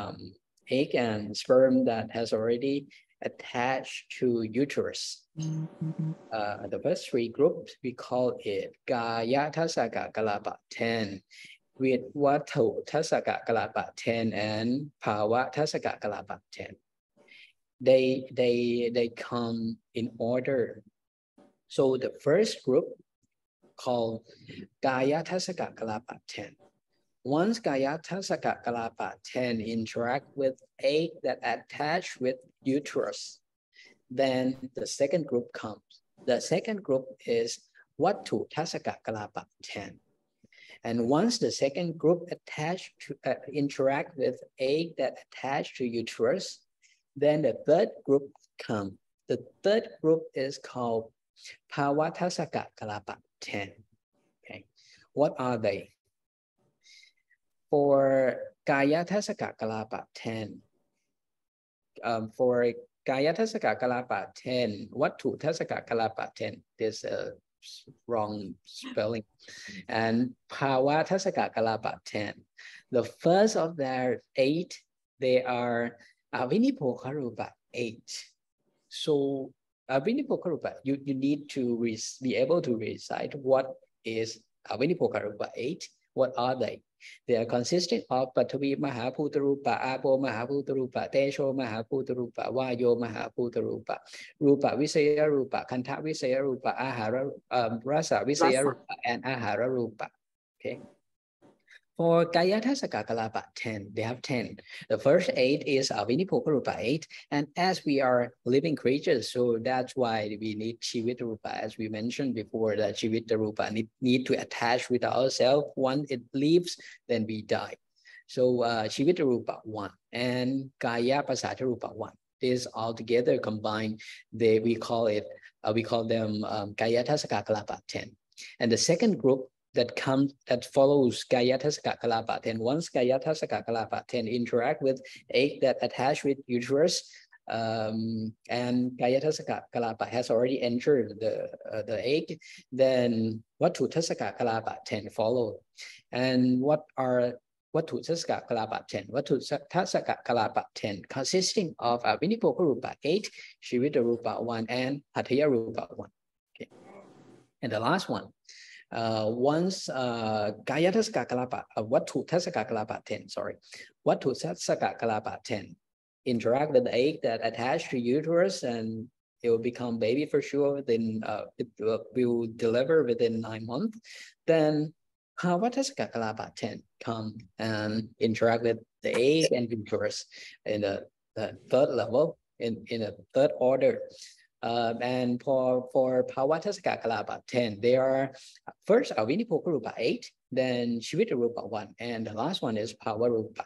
sperm that has already attached to uterus. The first 3 groups, we call it Kaya Tasaka Kalapa 10, with Watu Tasaka Kalapa 10 and Pawa Tasaka Kalapa 10. They come in order. So the first group called Kaya Tasaka Kalapa 10. Once Kaya Tasaka Kalapa 10 interact with egg that attach with uterus, then the second group comes. The second group is Watu Tasaka Kalapa 10. And once the second group interact with egg that attach to uterus, then the third group comes. The third group is called Pawatasaka Kalapa 10. Okay, what are they? For Kaya Tasaka Kalapa 10, for Kaya Tasaka Kalapa 10, Watu Tasaka Kalapa 10, there's a wrong spelling, and Pawa Tasaka Kalapa 10. The first of their 8, they are Avinipokarupa 8. So Avinipokarupa, you need to be able to recite what is Avinipokarupa 8. What are they? They are consisting of Patavi Mahaputarupa, Apo Mahaputarupa, Tesho Mahaputarupa, Vayo Mahaputarupa, Rupa Visaya Rupa, Kanta Visaya Rupa, Ahara, Rasa Visaya Rupa, and Ahara Rupa. Okay. For Kaya Tasaka Kalapa 10, they have 10. The first 8 is Avinipokarupa 8. And as we are living creatures, so that's why we need Chivita Rupa. As we mentioned before, that Chivita Rupa need to attach with ourselves. Once it leaves, then we die. So Chivita Rupa 1 and Kaya Pasata Rupa 1. This all together combined, we call them Kaya Tasaka Kalapa 10. And the second group that follows Kayatasaka Kalapa 10. Once Kayatasaka Kalapa 10 interact with egg that attach with uterus, and Kayatasaka Kalapa has already entered the egg, then Vatutasaka Kalapa 10 follow. And what are Vatutasaka Kalapa 10? Vatutasaka Kalapa 10 consisting of Vinipoka Rupa 8, Shivita Rupa 1, and Hataya Rupa 1. Okay. And the last one, once Kayatasaka Kalapa, Vatutasaka Kalapa 10, sorry, Vatutasaka Kalapa 10 interact with the egg that attach to uterus, and it will become baby for sure within, it will deliver within 9 months. Then Vatasaka Kalapa 10 come and interact with the egg and uterus in the third level, in a third order. And for Pavatasaka Kalapa 10, they are first Vinipoka Rupa 8, then Shivita Rupa 1, and the last one is Pava Rupa.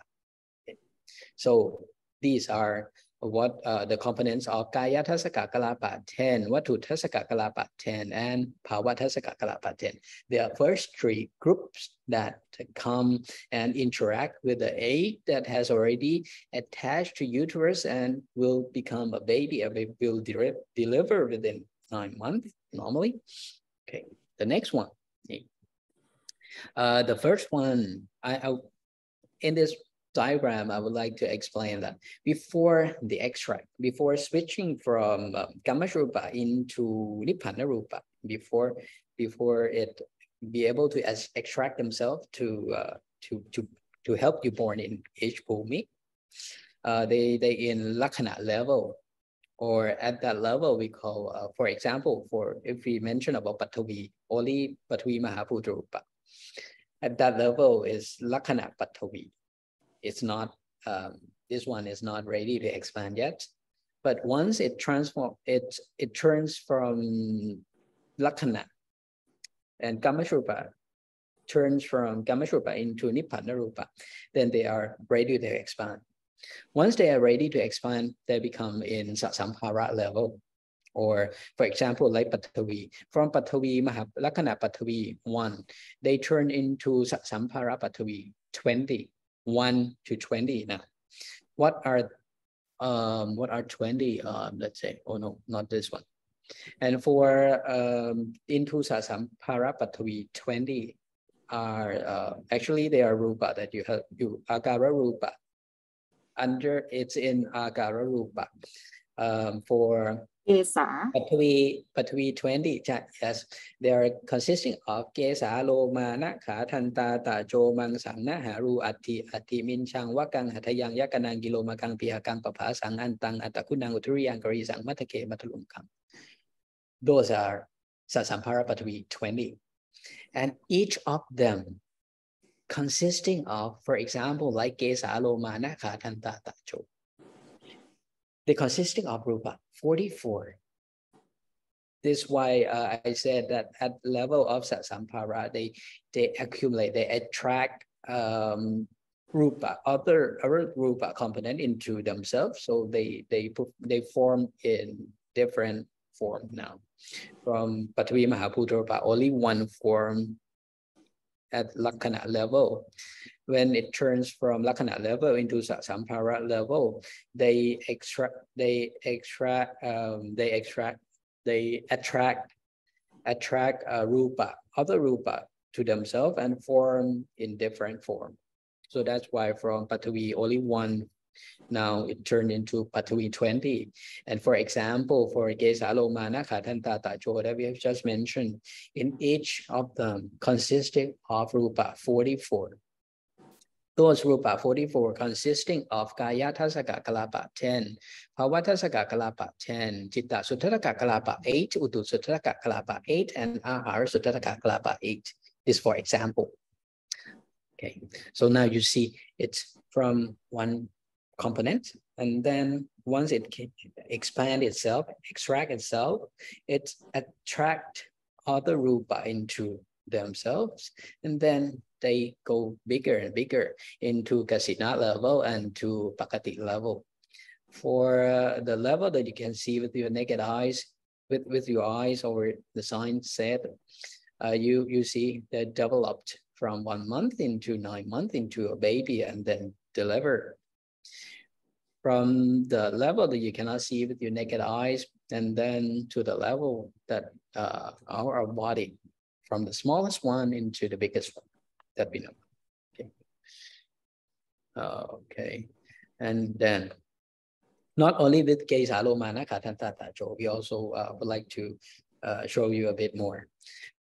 So these are what the components of Kayatasaka Kalapa 10, Vatutasaka Kalapa 10, and Pavatasaka Kalapa 10. They are first 3 groups that come and interact with the egg that has already attached to uterus and will become a baby, and will deliver within 9 months normally. Okay, the next one. The first one, in this diagram, I would like to explain that before the extract, before switching from Kamashrupa into Nibbana Rupa, before it be able to extract themselves to help you born in each bhumi, they in Lakhana level, or at that level we call, for example, if we mention about Patavi, only Patavi Mahaputra Rupa, at that level is Lakhana Patavi. It's not, this one is not ready to expand yet. But once it transforms, it turns from Lakhana and Kamashrupa, turns from Kamashrupa into Nibbana Rupa, then they are ready to expand. Once they are ready to expand, they become in Sasamphara level. Or for example, like Patavi, from Patavi, Lakhana Patavi 1, they turn into Sasamphara Patavi 20. 1 to 20 now. What are 20? Let's say, oh no, not this one. And for into Sasamphara Patavi 20 are actually they are Rupa that you have, Agara Rupa. Under it's in Agara Rupa. For Patavi 20, yes, they are consisting of Kesa, Loma, Nakha, Tanta, Tajo, Mang, Sangna, Haru, Ati, Min Chang, Wakang, Hatayang, Yakanang, Gilomakang, Piakang, Papa, Sang, Antang, Atakunang, Uturiang, Garisang, Matake, Matulungkang. Those are Sasamphara Patavi 20. And each of them consisting of, for example, like Kesa, Loma, Nakha, Tanta, Tajo. They consisting of Rupa 44. This is why I said that at level of Sasamphara, they accumulate, they attract Rupa, other Rupa component into themselves. So they form in different form now. From Patavi Mahaputra Rupa, only one form at Lakhana level. When it turns from Lakhana level into Sasamphara level, they attract Rupa, other Rupa to themselves and form in different form. So that's why from Patavi only one, now it turned into Patavi 20. And for example, for Gesalo Mana Khatanta Tajo that we have just mentioned, in each of them consisting of Rupa 44. Those Rupa 44 consisting of Kayatasaka Kalapa 10, Pavatasaka Kalapa 10, Chitta Suttaraka Kalapa 8, Utu Suttaraka Kalapa 8, and Ahara Suttaraka Kalapa 8. This for example. Okay, so now you see it's from one component, and then once it can expand itself, extract itself, it attract other Rupa into themselves, and then they go bigger and bigger into Kasina level and to Pakati level. For the level that you can see with your naked eyes, with your eyes, or the sign said, you see that developed from 1 month into 9 months into a baby and then deliver. From the level that you cannot see with your naked eyes, and then to the level that our body, from the smallest one into the biggest one that we know. Okay. Okay. And then not only with Kesalomana Katantata, we also would like to show you a bit more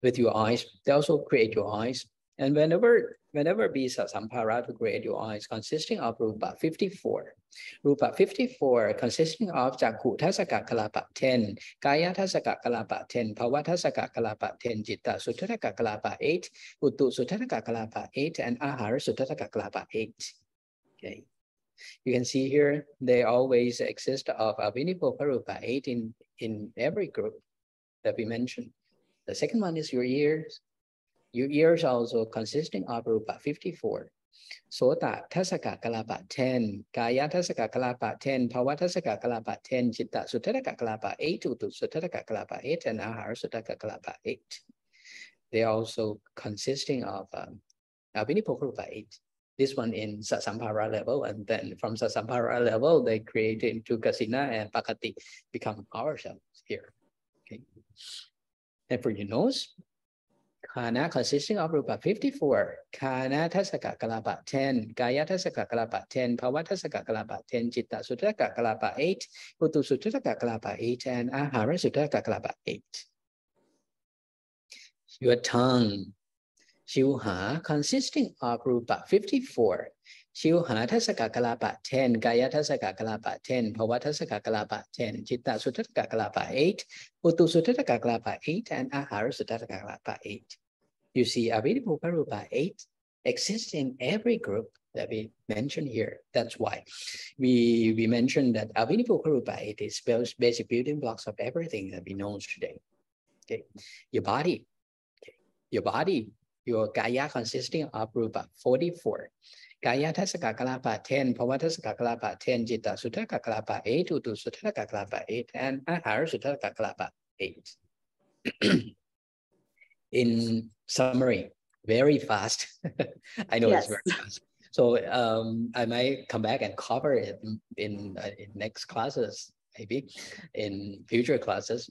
with your eyes. They also create your eyes. And whenever Bisa Sampara to create your eyes, consisting of Rupa 54. Rupa 54 consisting of Jakku Tasaka Kalapa 10, Kaya Tasaka Kalapa 10, Pawa Tasaka Kalapa 10, Jitta Sutataka Kalapa 8, Uttu Sutataka Kalapa 8, and Ahara Sutataka Kalapa 8. Okay. You can see here, they always exist of Avinipoka Rupa 8 in every group that we mentioned. The second one is your ears. Your ears also consisting of Rupa 54. Sota Tasaka Kalapa 10, Kaya Tasaka Kalapa 10, Pawa Tasaka Kalapa 10, Chitta Sutataka Kalapa 8, Uttu Sutataka Kalapa 8, and Ahara Sutataka Kalapa 8. They are also consisting of Avinipoka Rupa 8. This one in Sasampara level, and then from Sasampara level, they create into Kasina and Pakati, become ourselves here. Okay. And for your nose, Kana consisting of Rupa 54, Kana Tasaka Kalapa 10, Kaya Tasaka Kalapa 10, Pawa Tasaka Kalapa 10, Chitta Sutataka Kalapa 8, Uttu Sutataka Kalapa 8, and Ahara Sutataka Kalapa 8. Your tongue, Shivha, consisting of Rupa 54, Shivha Tasaka Kalapa 10, Kaya Tasaka Kalapa 10, Pawa Tasaka Kalapa 10, Chitta Sutataka Kalapa 8, Uttu Sutataka Kalapa 8, and Ahara Sutataka Kalapa 8. You see, Avinipoka Rupa 8 exists in every group that we mentioned here. That's why we mentioned that Avinipoka Rupa 8 is basic building blocks of everything that we know today. Okay, your body, okay. Your Kaya consisting of Rupa 44. Kaya Tasaka Kalapa 10, Pawa Tasaka Kalapa 10, Jitta Sutataka Kalapa 8, Uttu Sutataka Kalapa 8, and Ahara Sutataka Kalapa 8. In summary, very fast. I know it's very fast. So I might come back and cover it in next classes, maybe in future classes.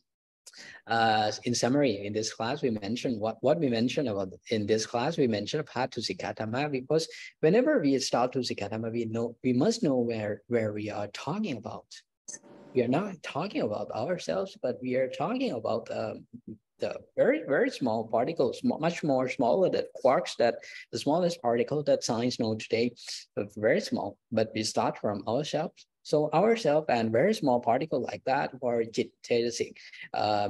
In summary, in this class, we mentioned what we mentioned about in this class. We mentioned path to Sikkha Dhamma, because whenever we start to Sikkha Dhamma, we must know where we are talking about. We are not talking about ourselves, but we are talking about the very, very small particles, much more smaller than quarks, that the smallest particle that science knows today, but very small, but we start from ourselves. So ourselves and very small particle like that, or Jittasik,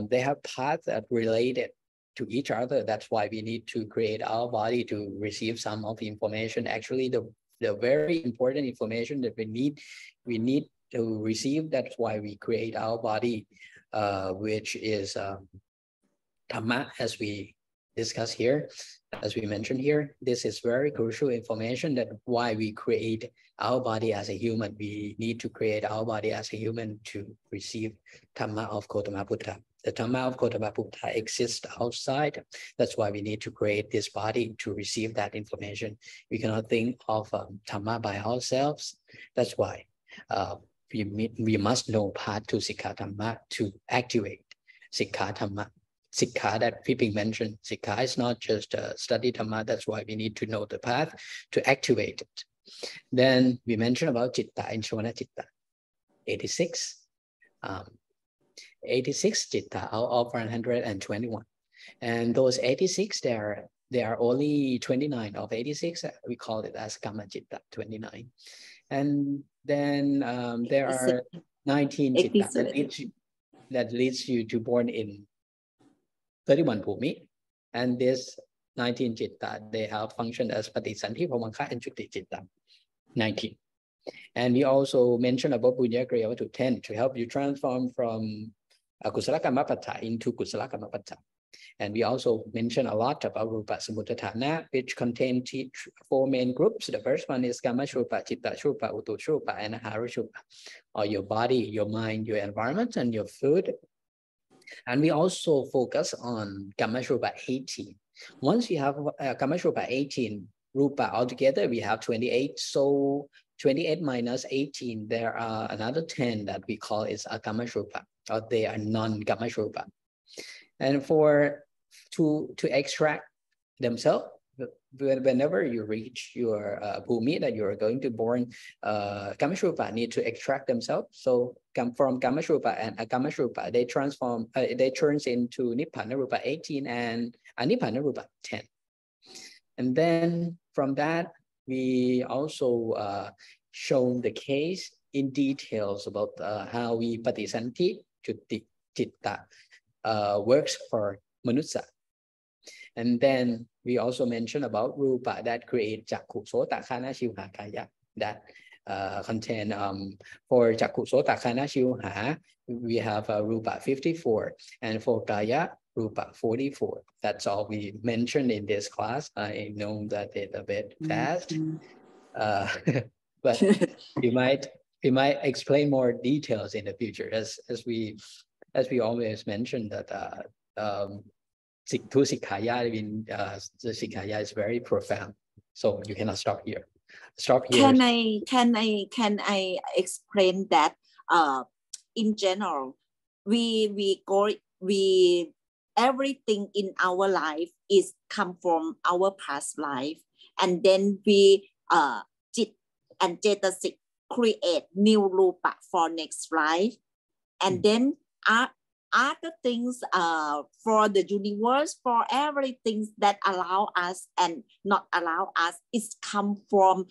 they have paths that related to each other. That's why we need to create our body to receive some of the information. Actually, the very important information that we need to receive. That's why we create our body, which is Dhamma, as we discuss here, as we mentioned here. This is very crucial information, that why we create our body as a human. We need to create our body as a human to receive Dhamma of Gautama Buddha. The Dhamma of Gautama Buddha exists outside. That's why we need to create this body to receive that information. We cannot think of Dhamma by ourselves. That's why we must know path to Sikkha Dhamma to activate Sikkha Dhamma. Sikkha that Piping mentioned, Sikkha is not just study Dhamma. That's why we need to know the path to activate it. Then we mentioned about Chitta in Shravana Chitta, 86. 86 Chitta out of 121. And those 86, there are only 29 of 86. We call it as Kama Chitta, 29. And then there are 19 Chitta that leads you to born in 31 Bhumi, and this 19 Chitta, they have functioned as Patisanti, Pamankha, and Chutti Chitta, 19. And we also mentioned about Punya Kriya to 10 to help you transform from Kusala Kamapata into Kusala Kamapata. And we also mentioned a lot about Rupa Samudana, which contain 4 main groups. The first one is Kama Shrupa, Chitta Shrupa, Uttu Shrupa, and Ahara Shrupa, or your body, your mind, your environment, and your food. And we also focus on Kamashrupa 18. Once you have Kamashrupa 18, Rupa altogether, we have 28. So 28 minus 18, there are another 10 that we call is Akamashrupa, or they are non-Kamashrupa. And to extract themselves, whenever you reach your bhumi that you are going to born, Kamashrupa need to extract themselves. So come from Kamashrupa and Akamashrupa, they turns into Nibbana Rupa 18 and Anibbana Rupa 10. And then from that, we also shown the case in details about how we patisanti chitta works for Manusa. And then we also mentioned about Rupa that create Chakku Sota Khana Shivha Kaya that contain for Chakku Sota Khana Shivha, we have Rupa 54, and for Kaya, Rupa 44. That's all we mentioned in this class. I know that it's a bit fast, but we might explain more details in the future, as we always mention that to Sikkha, I mean, the Sikkha is very profound. So you cannot stop here. Stop here. Can I explain that in general, everything in our life is come from our past life, and then we Chit and Cetasik create new Rupa for next life, and then other things for the universe, for everything that allow us and not allow us, is come from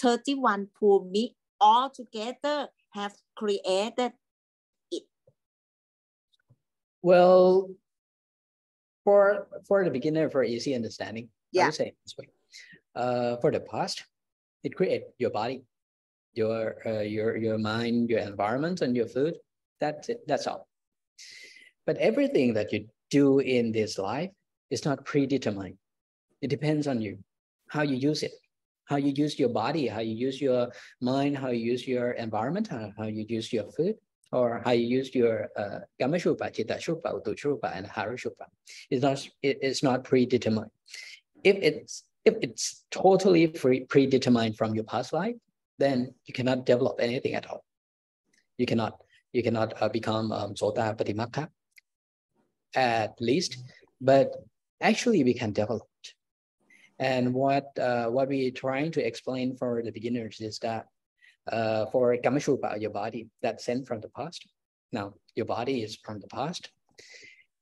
31 Bhumi all together have created it. Well, for the beginner, for easy understanding, I would say it this way. For the past, it creates your body, your mind, your environment, and your food. That's it. That's all. But everything that you do in this life is not predetermined. It depends on you, how you use it, how you use your body, how you use your mind, how you use your environment, how you use your food, or how you use your Kamashrupa, Chittashrupa, Uttushrupa, and Harashrupa. It's not predetermined. If it's totally predetermined from your past life, then you cannot develop anything at all. You cannot become Sota Patimakha, at least, but actually we can develop it. And what we're trying to explain for the beginners is that for Kamashrupa, your body, that's sent from the past. Now, your body is from the past.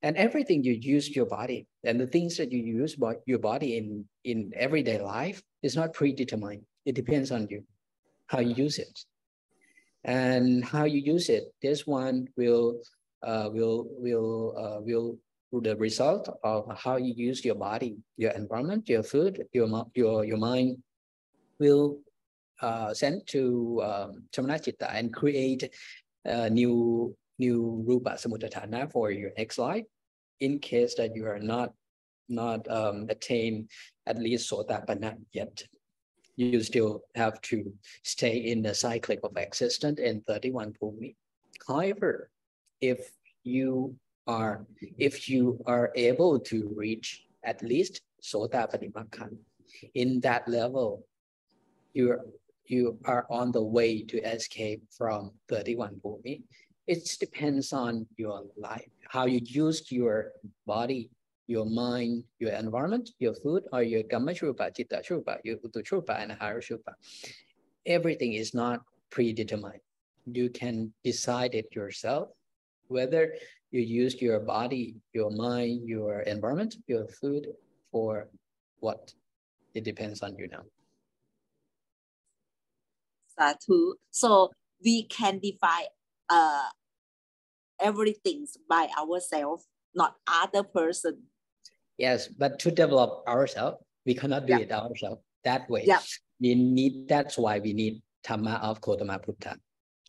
And everything you use your body and the things that you use your body in everyday life is not predetermined. It depends on you, how you use it. And how you use it, this one will the result of how you use your body, your environment, your food, your mind will send to Chamana Chitta and create new Rupa Samudhatthana for your next life. In case that you are not attain at least Sotapanna yet, you still have to stay in the cyclic of existence in 31 Bhumi. However, if you are able to reach at least Sotapanimaka, in that level, you are on the way to escape from 31 Bhumi. It depends on your life, how you use your body, your mind, your environment, your food, or your Kamashrupa, Chittashrupa, your Uttushrupa, and Harashrupa. Everything is not predetermined. You can decide it yourself, whether you use your body, your mind, your environment, your food, for what. It depends on you now. Sadhu. So we can define everything by ourselves, not other person. Yes, but to develop ourselves, we cannot do it ourselves that way. That's why we need Dhamma of Gotama Buddha.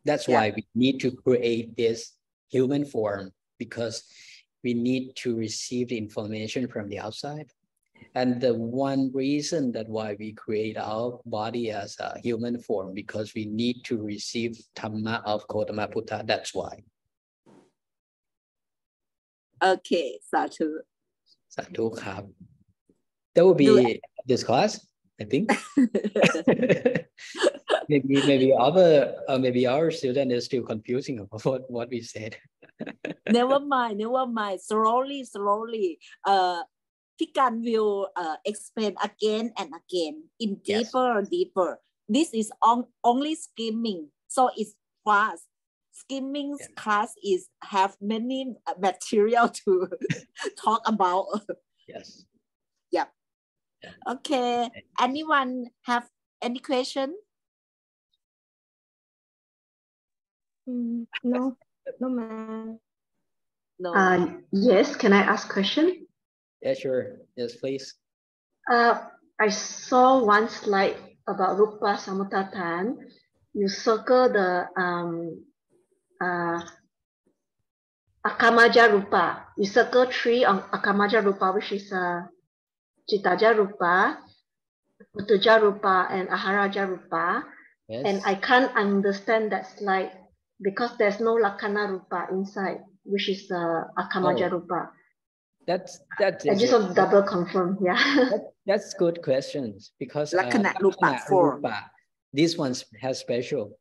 That's why we need to create this human form, because we need to receive the information from the outside. And the one reason that why we create our body as a human form, because we need to receive Dhamma of Gotama Buddha. That's why. Okay สาธุ สาธุครับ That would be this class, I think. maybe maybe our student is still confusing about what we said. Never mind slowlyพี่กัน will explain again and again in deeper. This is only skimming, so it's fast. Skimming class is have many material to talk about. Yes. Yep. Okay. Anyone have any question? No, ma'am. No. Yes. Can I ask question? Yeah, sure. Yes, please. I saw one slide about rupa samutatan. You circle the akamaja rupa. You circle 3 on akamaja rupa, which is Citaja rupa, Putuja rupa, and Aharaja rupa. Yes. And I can't understand that slide because there's no lakana rupa inside, which is akamaja rupa. I just want to double confirm. Yeah. That's good questions because Lakana rupa 4. This one has special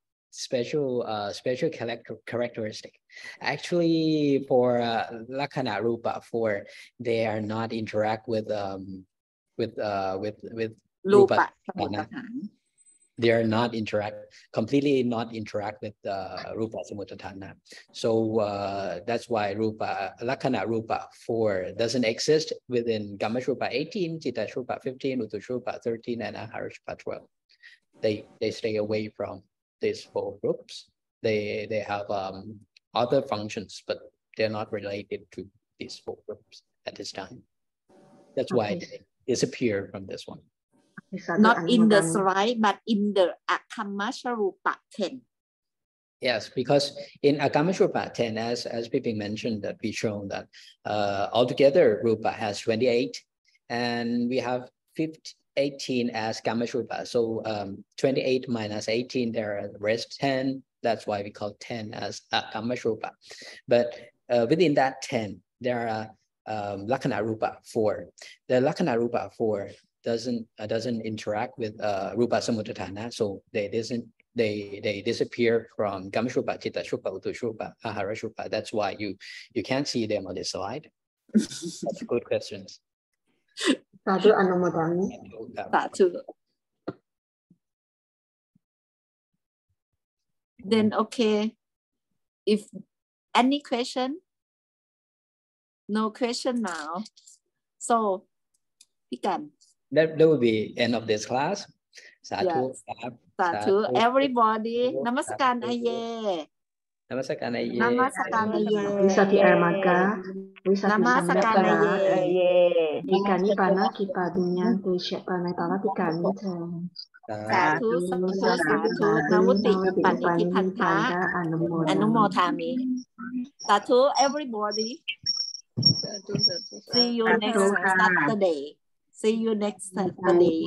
characteristic. Actually, for Lakana rupa 4, they are not interact with rupa. They are not completely not interact with rupa samuttatthana. So that's why lakkhana rupa 4 doesn't exist within Kamashrupa 18, Chittashrupa 15, Uttushrupa 13, and Aharashrupa 12. They stay away from these 4 groups. They have other functions, but they're not related to these 4 groups at this time. That's why they disappear from this one. Not in the slide, but in the Akamashrupa 10. Yes, because in Akamashrupa 10, as Piping mentioned, that we shown that altogether Rupa has 28, and we have 18 as Kamashrupa. So 28 minus 18, there are the rest 10. That's why we call 10 as Kamashrupa. But within that 10, there are Lakkhana Rupa 4. The Lakkhana Rupa 4 doesn't interact with rupa samuttatthana, so they disappear from Kamashrupa, Chittashrupa, Uttushrupa, Aharashrupa. That's why you can't see them on this slide. That's good questions. Sadhu anumodami. Sadhu. Then okay, if any question, no question now. Soพี่กัน That will be end of this class. Sadhu. Sadhu. Everybody. Namaskaran Aye. Namaskaran Aye. Namaskaran Aye. Wisati Armaga. Wisati Namaskaran Aye. Ikani pana kipadunyan tesya panay pala tikani ten. Sadhu. Namuti paniki panta. Anumodhami. Sadhu. Everybody. See you next Saturday.